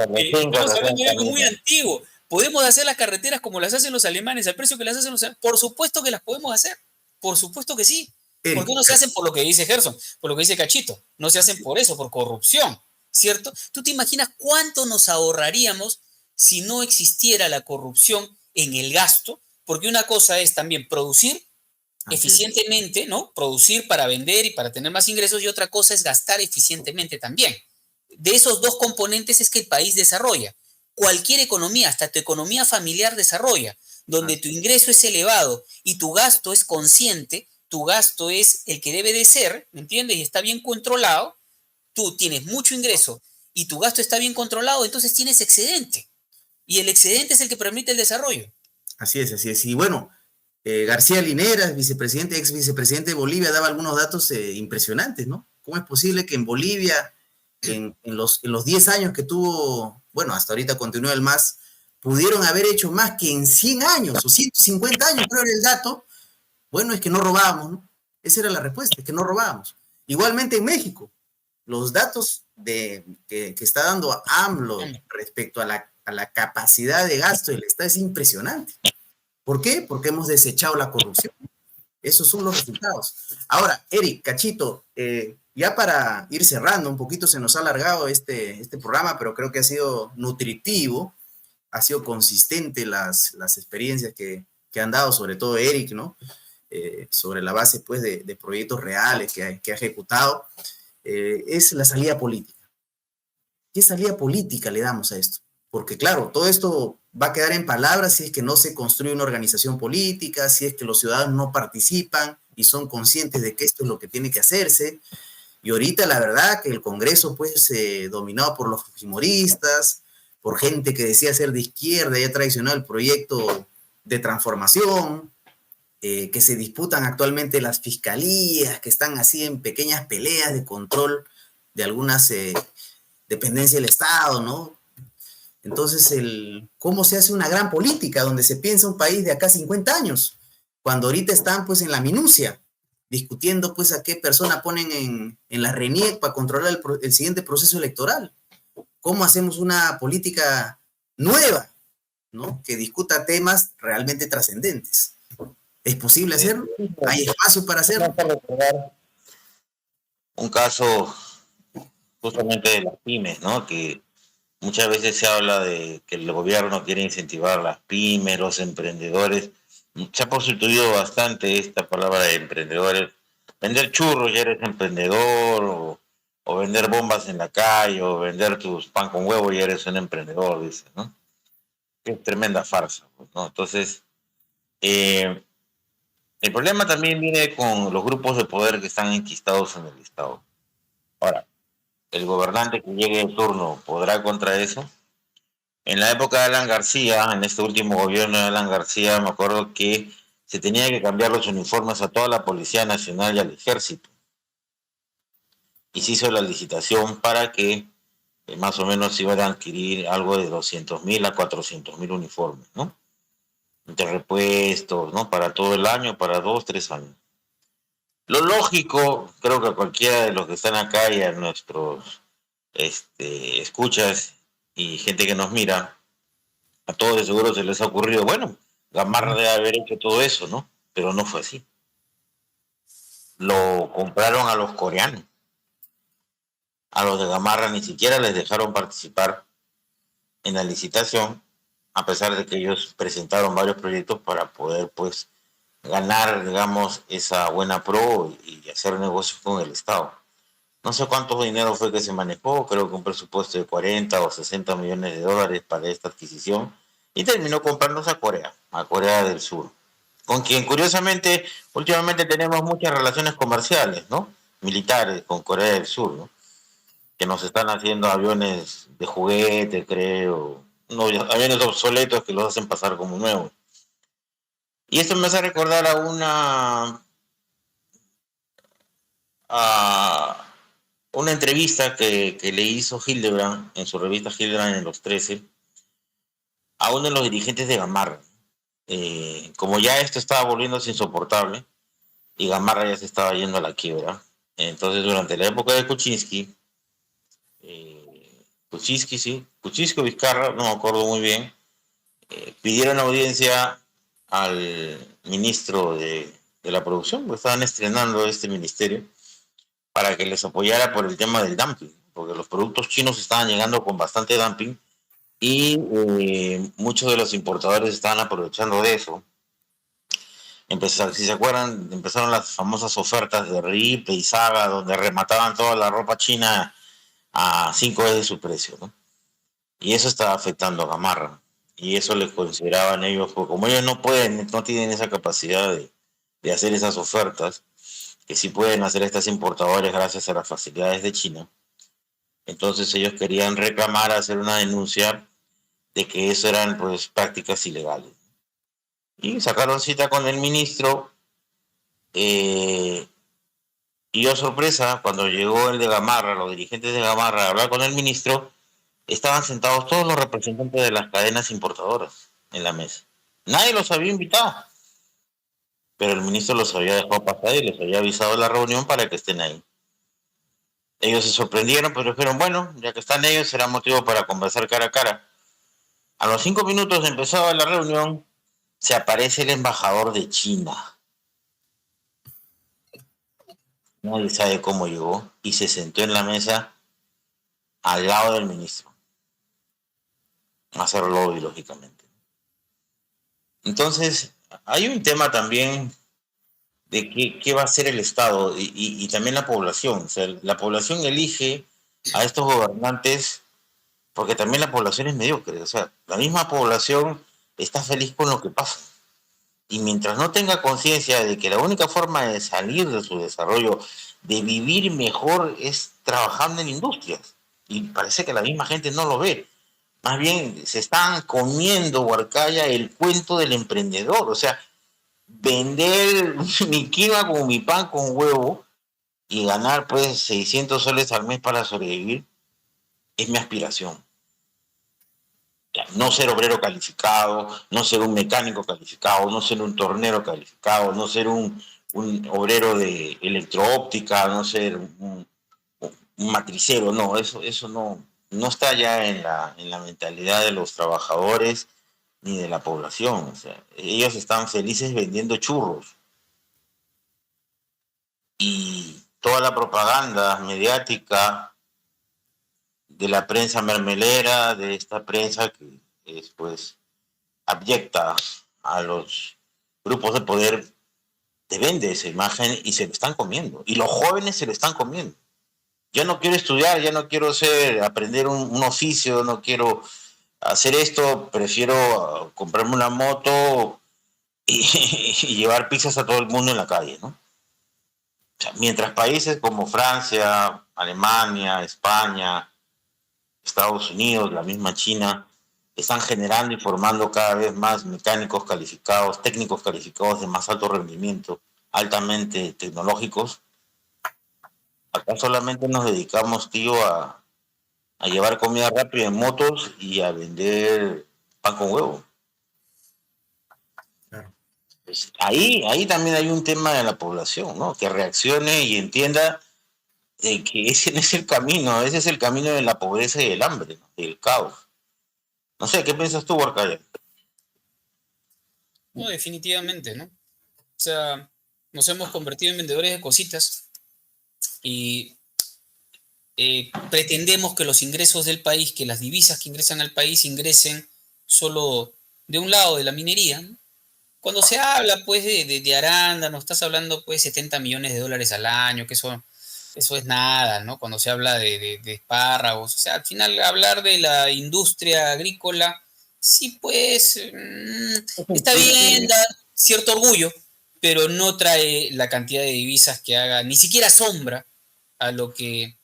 [SPEAKER 4] hablando de algo muy antiguo. ¿Podemos hacer las carreteras como las hacen los alemanes, al precio que las hacen los alemanes? Por supuesto que las podemos hacer. Por supuesto que sí. ¿Por qué no se hacen por lo que dice Gerson? Por lo que dice Cachito. No se hacen por eso, por corrupción. ¿Cierto? ¿Tú te imaginas cuánto nos ahorraríamos si no existiera la corrupción en el gasto? Porque una cosa es también producir eficientemente, ¿no? Producir para vender y para tener más ingresos, y otra cosa es gastar eficientemente también. De esos dos componentes es que el país desarrolla. Cualquier economía, hasta tu economía familiar desarrolla, donde tu ingreso es elevado y tu gasto es consciente, tu gasto es el que debe de ser, ¿me entiendes? Y está bien controlado, tú tienes mucho ingreso y tu gasto está bien controlado, entonces tienes excedente. Y el excedente es el que permite el desarrollo.
[SPEAKER 2] Así es, así es. Y bueno, García Linera, ex vicepresidente de Bolivia, daba algunos datos impresionantes, ¿no? ¿Cómo es posible que en Bolivia, en los 10 años que tuvo, bueno, hasta ahorita continúa el MAS, pudieron haber hecho más que en 100 años o 150 años, creo era el dato? Bueno, es que no robábamos, ¿no? Esa era la respuesta, es que no robábamos. Igualmente en México, los datos que está dando AMLO respecto a la capacidad de gasto del Estado es impresionante. ¿Por qué? Porque hemos desechado la corrupción. Esos son los resultados. Ahora, Eric, Cachito, ya para ir cerrando, un poquito se nos ha alargado este programa, pero creo que ha sido nutritivo, ha sido consistente las experiencias que han dado, sobre todo Eric, ¿no? Sobre la base, pues, de proyectos reales que ha ejecutado. Es la salida política. ¿Qué salida política le damos a esto? Porque claro, todo esto va a quedar en palabras si es que no se construye una organización política, si es que los ciudadanos no participan y son conscientes de que esto es lo que tiene que hacerse. Y ahorita la verdad que el Congreso pues dominado por los fujimoristas, por gente que decía ser de izquierda y ha traicionado el proyecto de transformación, que se disputan actualmente las fiscalías, que están así en pequeñas peleas de control de algunas dependencias del Estado, ¿no? Entonces, ¿cómo se hace una gran política donde se piensa un país de acá 50 años? Cuando ahorita están pues en la minucia, discutiendo pues a qué persona ponen en la RENIEC para controlar el siguiente proceso electoral. ¿Cómo hacemos una política nueva, ¿no? Que discuta temas realmente trascendentes? ¿Es posible hacerlo? ¿Hay espacio para hacerlo?
[SPEAKER 5] Un caso justamente de las pymes, ¿no? Que muchas veces se habla de que el gobierno quiere incentivar las pymes, los emprendedores. Se ha prostituido bastante esta palabra de emprendedores. Vender churros ya eres emprendedor, o vender bombas en la calle, o vender tus pan con huevo ya eres un emprendedor, dice, ¿no? Qué tremenda farsa, ¿no? Entonces, el problema también viene con los grupos de poder que están enquistados en el Estado. Ahora, ¿el gobernante que llegue de turno podrá contra eso? En la época de Alan García, en este último gobierno de Alan García, me acuerdo que se tenía que cambiar los uniformes a toda la Policía Nacional y al Ejército. y se hizo la licitación para que más o menos se iban a adquirir algo de 200.000 a 400.000 uniformes, ¿no? De repuestos, ¿no? Para todo el año, para 2, 3 años. Lo lógico, creo que a cualquiera de los que están acá y a nuestros escuchas y gente que nos mira, a todos de seguro se les ha ocurrido, bueno, Gamarra debe haber hecho todo eso, ¿no? Pero no fue así. Lo compraron a los coreanos. A los de Gamarra ni siquiera les dejaron participar en la licitación, a pesar de que ellos presentaron varios proyectos para poder, pues, ganar, digamos, esa buena pro y hacer negocios con el Estado. No sé cuánto dinero fue que se manejó, creo que un presupuesto de 40 o 60 millones de dólares para esta adquisición, y terminó comprándose a Corea del Sur, con quien curiosamente últimamente tenemos muchas relaciones comerciales, ¿no? Militares con Corea del Sur, ¿no? Que nos están haciendo aviones de juguete, creo, no, aviones obsoletos que los hacen pasar como nuevos. Y esto me hace recordar a una entrevista que le hizo Hildebrand en su revista Hildebrand en los 13 a uno de los dirigentes de Gamarra. Como ya esto estaba volviéndose insoportable y Gamarra ya se estaba yendo a la quiebra, entonces durante la época de Kuczynski o Vizcarra, no me acuerdo muy bien, pidieron audiencia al ministro de la producción, porque estaban estrenando este ministerio, para que les apoyara por el tema del dumping, porque los productos chinos estaban llegando con bastante dumping y muchos de los importadores estaban aprovechando de eso. Si se acuerdan, empezaron las famosas ofertas de Ripley y Saga, donde remataban toda la ropa china a 5 veces su precio, ¿no? Y eso estaba afectando a Gamarra. Y eso les consideraban ellos, como ellos no tienen esa capacidad de hacer esas ofertas, que sí pueden hacer estas importadores gracias a las facilidades de China. Entonces ellos querían reclamar, hacer una denuncia de que eso eran, pues, prácticas ilegales. Y sacaron cita con el ministro, y yo, sorpresa, cuando llegó el de Gamarra, los dirigentes de Gamarra, a hablar con el ministro, estaban sentados todos los representantes de las cadenas importadoras en la mesa. Nadie los había invitado, pero el ministro los había dejado pasar y les había avisado de la reunión para que estén ahí. Ellos se sorprendieron, pero dijeron, bueno, ya que están ellos, será motivo para conversar cara a cara. A los 5 minutos de empezada la reunión, se aparece el embajador de China. Nadie sabe cómo llegó y se sentó en la mesa al lado del ministro. A hacer lobby, lógicamente. Entonces, hay un tema también de qué va a hacer el Estado y también la población. O sea, la población elige a estos gobernantes porque también la población es mediocre. O sea, la misma población está feliz con lo que pasa. Y mientras no tenga conciencia de que la única forma de salir de su desarrollo, de vivir mejor, es trabajando en industrias. Y parece que la misma gente no lo ve. Más bien se están comiendo, Huarcaya, el cuento del emprendedor. O sea, vender mi quinoa con mi pan con huevo y ganar, pues, 600 soles al mes para sobrevivir es mi aspiración. No ser obrero calificado, no ser un mecánico calificado, no ser un tornero calificado, no ser un obrero de electroóptica, no ser un matricero. No, eso no está ya en la mentalidad de los trabajadores ni de la población. O sea, ellos están felices vendiendo churros. Y toda la propaganda mediática de la prensa mermelera, de esta prensa que es, pues, abyecta a los grupos de poder, te vende esa imagen y se lo están comiendo. Y los jóvenes se lo están comiendo. Yo no quiero estudiar, ya no quiero aprender un oficio, no quiero hacer esto, prefiero comprarme una moto y llevar pizzas a todo el mundo en la calle, ¿no? O sea, mientras países como Francia, Alemania, España, Estados Unidos, la misma China, están generando y formando cada vez más mecánicos calificados, técnicos calificados de más alto rendimiento, altamente tecnológicos, Acá solamente nos dedicamos, tío, a llevar comida rápida en motos y a vender pan con huevo.
[SPEAKER 2] Claro.
[SPEAKER 5] Pues ahí también hay un tema de la población, ¿no? Que reaccione y entienda de que ese no es el camino, ese es el camino de la pobreza y el hambre, ¿no? Del caos. No sé, ¿qué piensas tú, Warcaya?
[SPEAKER 4] No, definitivamente, ¿no? O sea, nos hemos convertido en vendedores de cositas y pretendemos que los ingresos del país, que las divisas que ingresan al país ingresen solo de un lado, de la minería, ¿no? Cuando se habla, pues, de arándanos, estás hablando, pues, 70 millones de dólares al año, que eso es nada, ¿no? Cuando se habla de espárragos, o sea, al final hablar de la industria agrícola, sí, pues, está bien, da cierto orgullo, pero no trae la cantidad de divisas que haga, ni siquiera sombra a lo que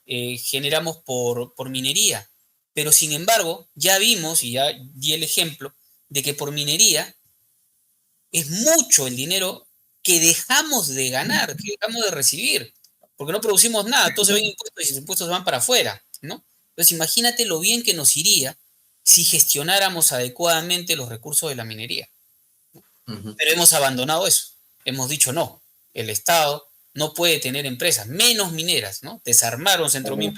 [SPEAKER 4] generamos por minería. Pero sin embargo, ya vimos y ya di el ejemplo de que por minería es mucho el dinero que dejamos de ganar, que dejamos de recibir, porque no producimos nada, todos se ven impuestos y los impuestos van para afuera, ¿no? Entonces imagínate lo bien que nos iría si gestionáramos adecuadamente los recursos de la minería.
[SPEAKER 2] Ujú.
[SPEAKER 4] Pero hemos abandonado eso, hemos dicho no, el Estado no puede tener empresas, menos mineras, ¿no? Desarmaron Centromin,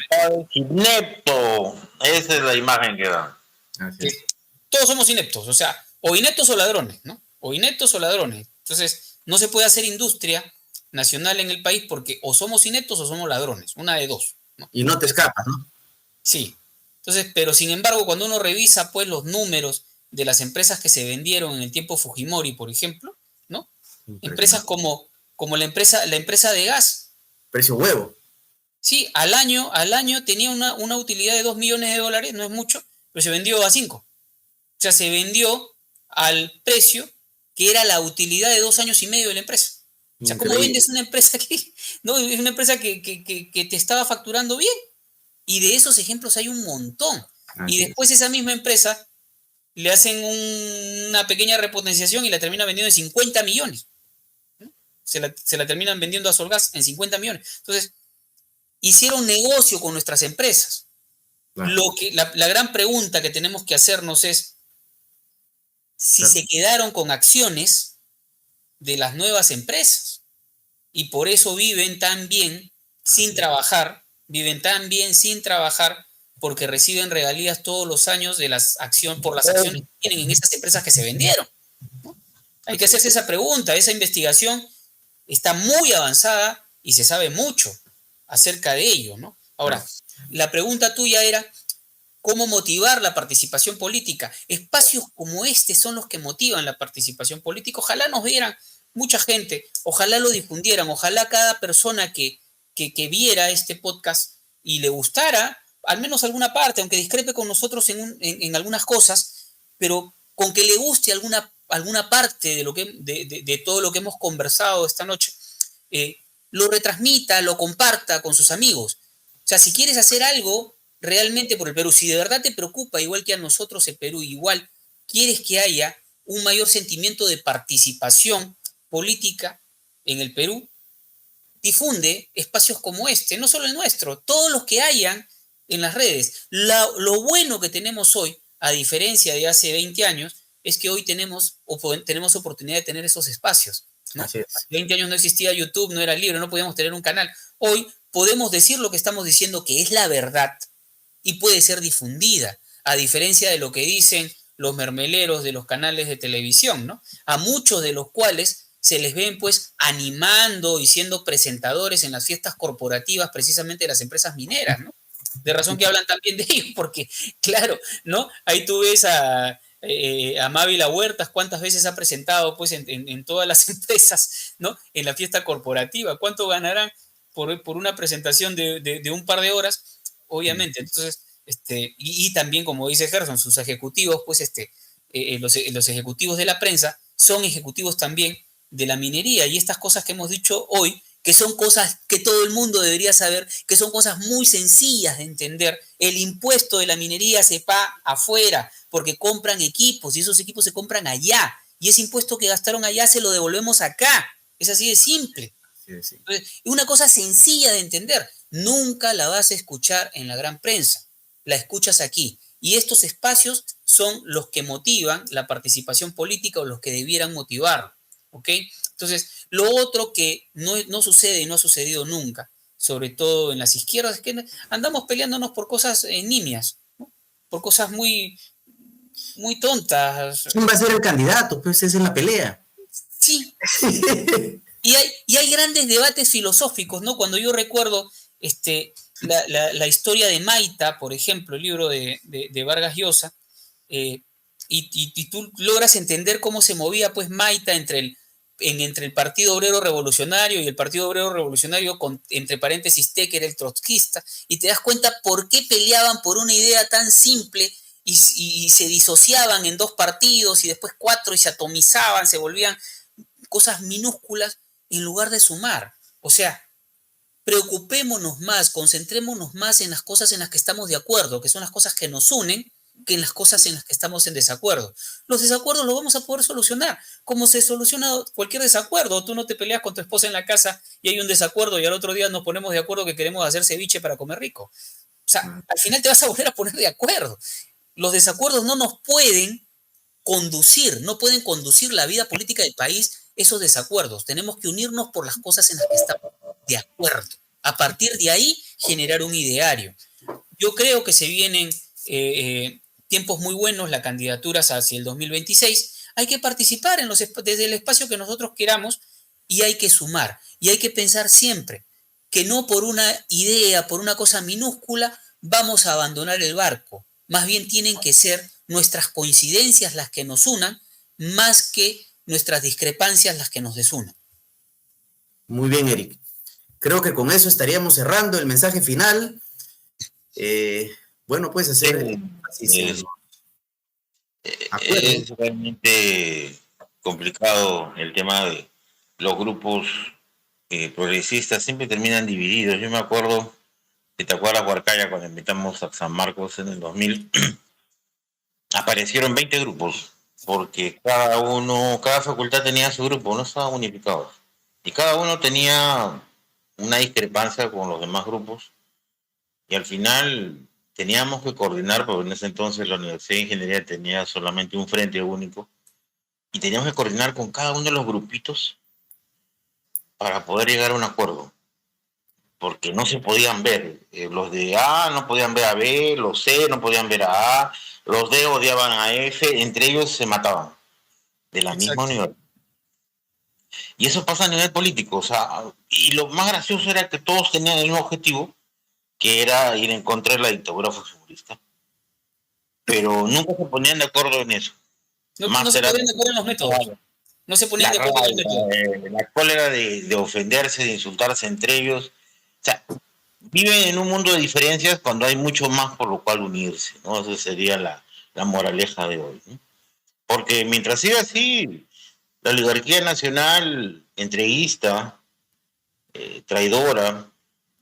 [SPEAKER 5] Inepto. Esa es la imagen que da.
[SPEAKER 2] Así
[SPEAKER 4] que
[SPEAKER 2] es.
[SPEAKER 4] todos somos ineptos, o sea, o ineptos o ladrones, ¿no? O ineptos o ladrones. Entonces, no se puede hacer industria nacional en el país porque o somos ineptos o somos ladrones, una de dos, ¿no?
[SPEAKER 2] Y no te escapas, ¿no?
[SPEAKER 4] Sí. Entonces, pero sin embargo, cuando uno revisa pues los números de las empresas que se vendieron en el tiempo Fujimori, por ejemplo, ¿no? Empresas
[SPEAKER 2] Impresionante.
[SPEAKER 4] como la empresa de gas,
[SPEAKER 2] Precio huevo.
[SPEAKER 4] sí, al año tenía una utilidad de 2 millones de dólares, no es mucho, pero se vendió a 5. O sea, se vendió al precio que era la utilidad de 2 años y medio de la empresa. O sea, ¿cómo
[SPEAKER 2] Increíble.
[SPEAKER 4] vendes una empresa que, no, es una empresa que te estaba facturando bien? Y de esos ejemplos hay un montón. Y
[SPEAKER 2] Así es.
[SPEAKER 4] después esa misma empresa le hacen una pequeña repotenciación y la terminan vendiendo en 50 millones. ¿No? Se la terminan vendiendo a Solgas en 50 millones. Entonces, hicieron negocio con nuestras empresas.
[SPEAKER 2] Claro.
[SPEAKER 4] La gran pregunta que tenemos que hacernos es, si
[SPEAKER 2] Claro.
[SPEAKER 4] se quedaron con acciones de las nuevas empresas y por eso viven tan bien sin trabajar, porque reciben regalías todos los años por las acciones que tienen en esas empresas que se vendieron, ¿no? Hay que hacerse esa pregunta, esa investigación está muy avanzada y se sabe mucho acerca de ello, ¿no? Ahora, la pregunta tuya era, ¿cómo motivar la participación política? Espacios como este son los que motivan la participación política. Ojalá nos vieran mucha gente, ojalá lo difundieran, ojalá cada persona que viera este podcast y le gustara, al menos alguna parte, aunque discrepe con nosotros en algunas cosas, pero con que le guste alguna parte de todo lo que hemos conversado esta noche, lo retransmita, lo comparta con sus amigos. O sea, si quieres hacer algo realmente por el Perú, si de verdad te preocupa, igual que a nosotros el Perú, igual quieres que haya un mayor sentimiento de participación política en el Perú, difunde espacios como este, no solo el nuestro, todos los que hayan en las redes. Lo bueno que tenemos hoy, a diferencia de hace 20 años, es que hoy tenemos oportunidad de tener esos espacios, ¿no?
[SPEAKER 2] Así es.
[SPEAKER 4] Hace 20 años no existía YouTube, no era libre, no podíamos tener un canal. Hoy podemos decir lo que estamos diciendo, que es la verdad, y puede ser difundida, a diferencia de lo que dicen los mermeleros de los canales de televisión, ¿no? A muchos de los cuales se les ven pues animando y siendo presentadores en las fiestas corporativas precisamente de las empresas mineras, ¿no? De razón que hablan también de ellos, porque claro, ¿no? Ahí tú ves a Mávila Huertas, cuántas veces ha presentado pues en todas las empresas, ¿no? En la fiesta corporativa, ¿cuánto ganarán por una presentación de un par de horas? Obviamente, entonces, y también como dice Gerson, sus ejecutivos, pues los ejecutivos de la prensa son ejecutivos también de la minería, y estas cosas que hemos dicho hoy, que son cosas que todo el mundo debería saber, que son cosas muy sencillas de entender. El impuesto de la minería se paga afuera porque compran equipos y esos equipos se compran allá, y ese impuesto que gastaron allá se lo devolvemos acá. Es así de simple.
[SPEAKER 2] sí.
[SPEAKER 4] Entonces, es una cosa sencilla de entender. Nunca la vas a escuchar en la gran prensa. La escuchas aquí. Y estos espacios son los que motivan la participación política o los que debieran motivarla. ¿Ok? Entonces, lo otro que no sucede y no ha sucedido nunca, sobre todo en las izquierdas, es que andamos peleándonos por cosas nimias, ¿no? Por cosas muy, muy tontas.
[SPEAKER 2] ¿Quién va a ser el candidato? Pues esa es la pelea.
[SPEAKER 4] Sí. Y hay grandes debates filosóficos, ¿no? Cuando yo recuerdo la historia de Maita, por ejemplo, el libro de Vargas Llosa, y tú logras entender cómo se movía pues Maita entre el Partido Obrero Revolucionario y el Partido Obrero Revolucionario, entre paréntesis T, que era el trotskista, y te das cuenta por qué peleaban por una idea tan simple y se disociaban en dos partidos y después cuatro y se atomizaban, se volvían cosas minúsculas en lugar de sumar. O sea, preocupémonos más, concentrémonos más en las cosas en las que estamos de acuerdo, que son las cosas que nos unen, que en las cosas en las que estamos en desacuerdo. Los desacuerdos los vamos a poder solucionar, como se soluciona cualquier desacuerdo. Tú no te peleas con tu esposa en la casa y hay un desacuerdo y al otro día nos ponemos de acuerdo que queremos hacer ceviche para comer rico. O sea, al final te vas a volver a poner de acuerdo. Los desacuerdos no nos pueden conducir, no pueden conducir la vida política del país esos desacuerdos. Tenemos que unirnos por las cosas en las que estamos de acuerdo. A partir de ahí, generar un ideario. Yo creo que se vienen tiempos muy buenos, las candidaturas hacia el 2026. Hay que participar desde el espacio que nosotros queramos y hay que sumar. Y hay que pensar siempre que no por una idea, por una cosa minúscula, vamos a abandonar el barco. Más bien tienen que ser nuestras coincidencias las que nos unan, más que nuestras discrepancias las que nos desunan.
[SPEAKER 2] Muy bien, Eric. Creo que con eso estaríamos cerrando el mensaje final. Bueno, pues hacer...
[SPEAKER 5] Es realmente complicado el tema de los grupos progresistas, siempre terminan divididos. Yo me acuerdo, si te acuerdas, Huarcaya, cuando invitamos a San Marcos en el 2000, aparecieron 20 grupos, porque cada facultad tenía su grupo, no estaban unificados. Y cada uno tenía una discrepancia con los demás grupos. Y al final teníamos que coordinar, porque en ese entonces la Universidad de Ingeniería tenía solamente un frente único. Y teníamos que coordinar con cada uno de los grupitos para poder llegar a un acuerdo. Porque no se podían ver. Los de A no podían ver a B, los C no podían ver a A, los D odiaban a F, entre ellos se mataban de la misma universidad. Y eso pasa a nivel político, o sea, y lo más gracioso era que todos tenían el mismo objetivo, que era ir en contra de la dictadura fujimorista. Pero nunca se ponían de acuerdo en eso.
[SPEAKER 4] No se ponían de acuerdo en los métodos. No se ponían de acuerdo en los métodos.
[SPEAKER 5] La cólera de ofenderse, de insultarse entre ellos. O sea, viven en un mundo de diferencias cuando hay mucho más por lo cual unirse, ¿no? Esa sería la moraleja de hoy, ¿no? Porque mientras siga así, la oligarquía nacional entreguista, traidora,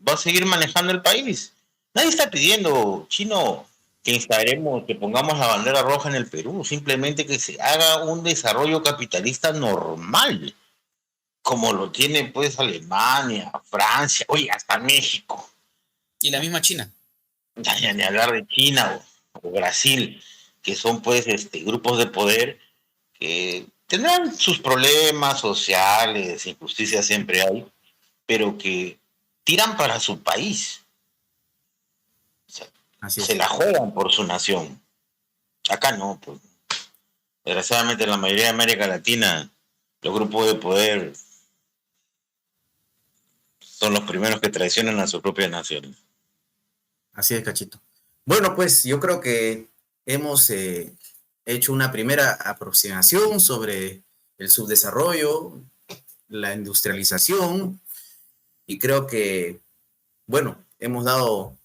[SPEAKER 5] va a seguir manejando el país. Nadie está pidiendo, Chino, que instalemos, que pongamos la bandera roja en el Perú, simplemente que se haga un desarrollo capitalista normal, como lo tiene pues Alemania, Francia, oye, hasta México.
[SPEAKER 4] Y la misma China.
[SPEAKER 5] Ya ni hablar de China o Brasil, que son pues grupos de poder que tendrán sus problemas sociales, injusticias siempre hay, pero que tiran para su país. O sea, se la juegan por su nación. Acá no, pues. Desgraciadamente en la mayoría de América Latina, los grupos de poder son los primeros que traicionan a sus propias naciones.
[SPEAKER 2] Así es, Cachito. Bueno, pues yo creo que hemos hecho una primera aproximación sobre el subdesarrollo, la industrialización, y creo que, bueno, hemos dado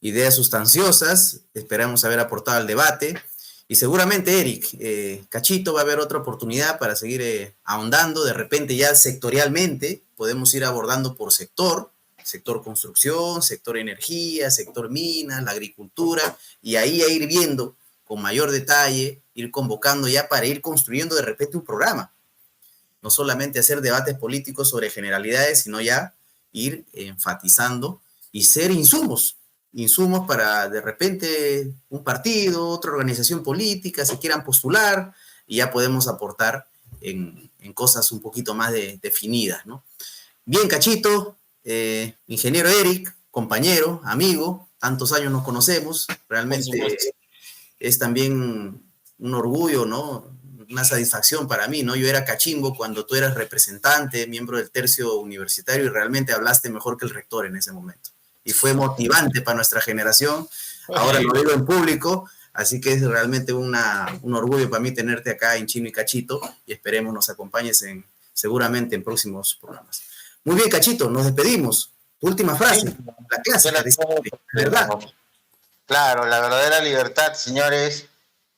[SPEAKER 2] ideas sustanciosas, esperamos haber aportado al debate, y seguramente, Eric, Cachito, va a haber otra oportunidad para seguir ahondando, de repente ya sectorialmente, podemos ir abordando por sector construcción, sector energía, sector minas, la agricultura, y ahí a ir viendo con mayor detalle, ir convocando ya para ir construyendo de repente un programa. no solamente hacer debates políticos sobre generalidades, sino ya ir enfatizando y ser insumos para de repente un partido, otra organización política, se quieran postular y ya podemos aportar en cosas un poquito más definidas, ¿no? Bien, Cachito, ingeniero Eric, compañero, amigo, tantos años nos conocemos, realmente es también un orgullo, ¿no? Una satisfacción para mí, ¿no? Yo era cachimbo cuando tú eras representante, miembro del tercio universitario, y realmente hablaste mejor que el rector en ese momento. Y fue motivante para nuestra generación. Ahora lo digo en público, así que es realmente un orgullo para mí tenerte acá en Chino y Cachito, y esperemos nos acompañes seguramente en próximos programas. Muy bien, Cachito, nos despedimos. Tu última frase, la clásica, ¿verdad?
[SPEAKER 5] Claro, la verdadera libertad, señores,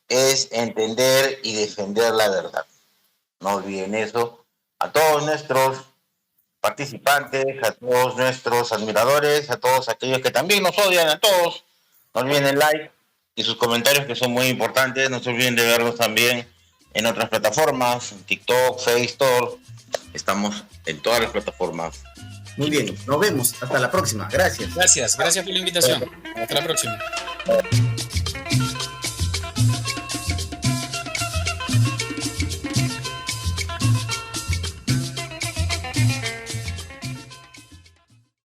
[SPEAKER 5] es entender y defender la verdad. No olviden eso. A todos nuestros participantes, a todos nuestros admiradores, a todos aquellos que también nos odian, a todos, no olviden el like y sus comentarios, que son muy importantes. No se olviden de vernos también en otras plataformas, en TikTok, Facebook. Estamos en todas las plataformas.
[SPEAKER 2] Muy bien, nos vemos. Hasta la próxima. Gracias.
[SPEAKER 4] Gracias por la invitación. Hasta la próxima.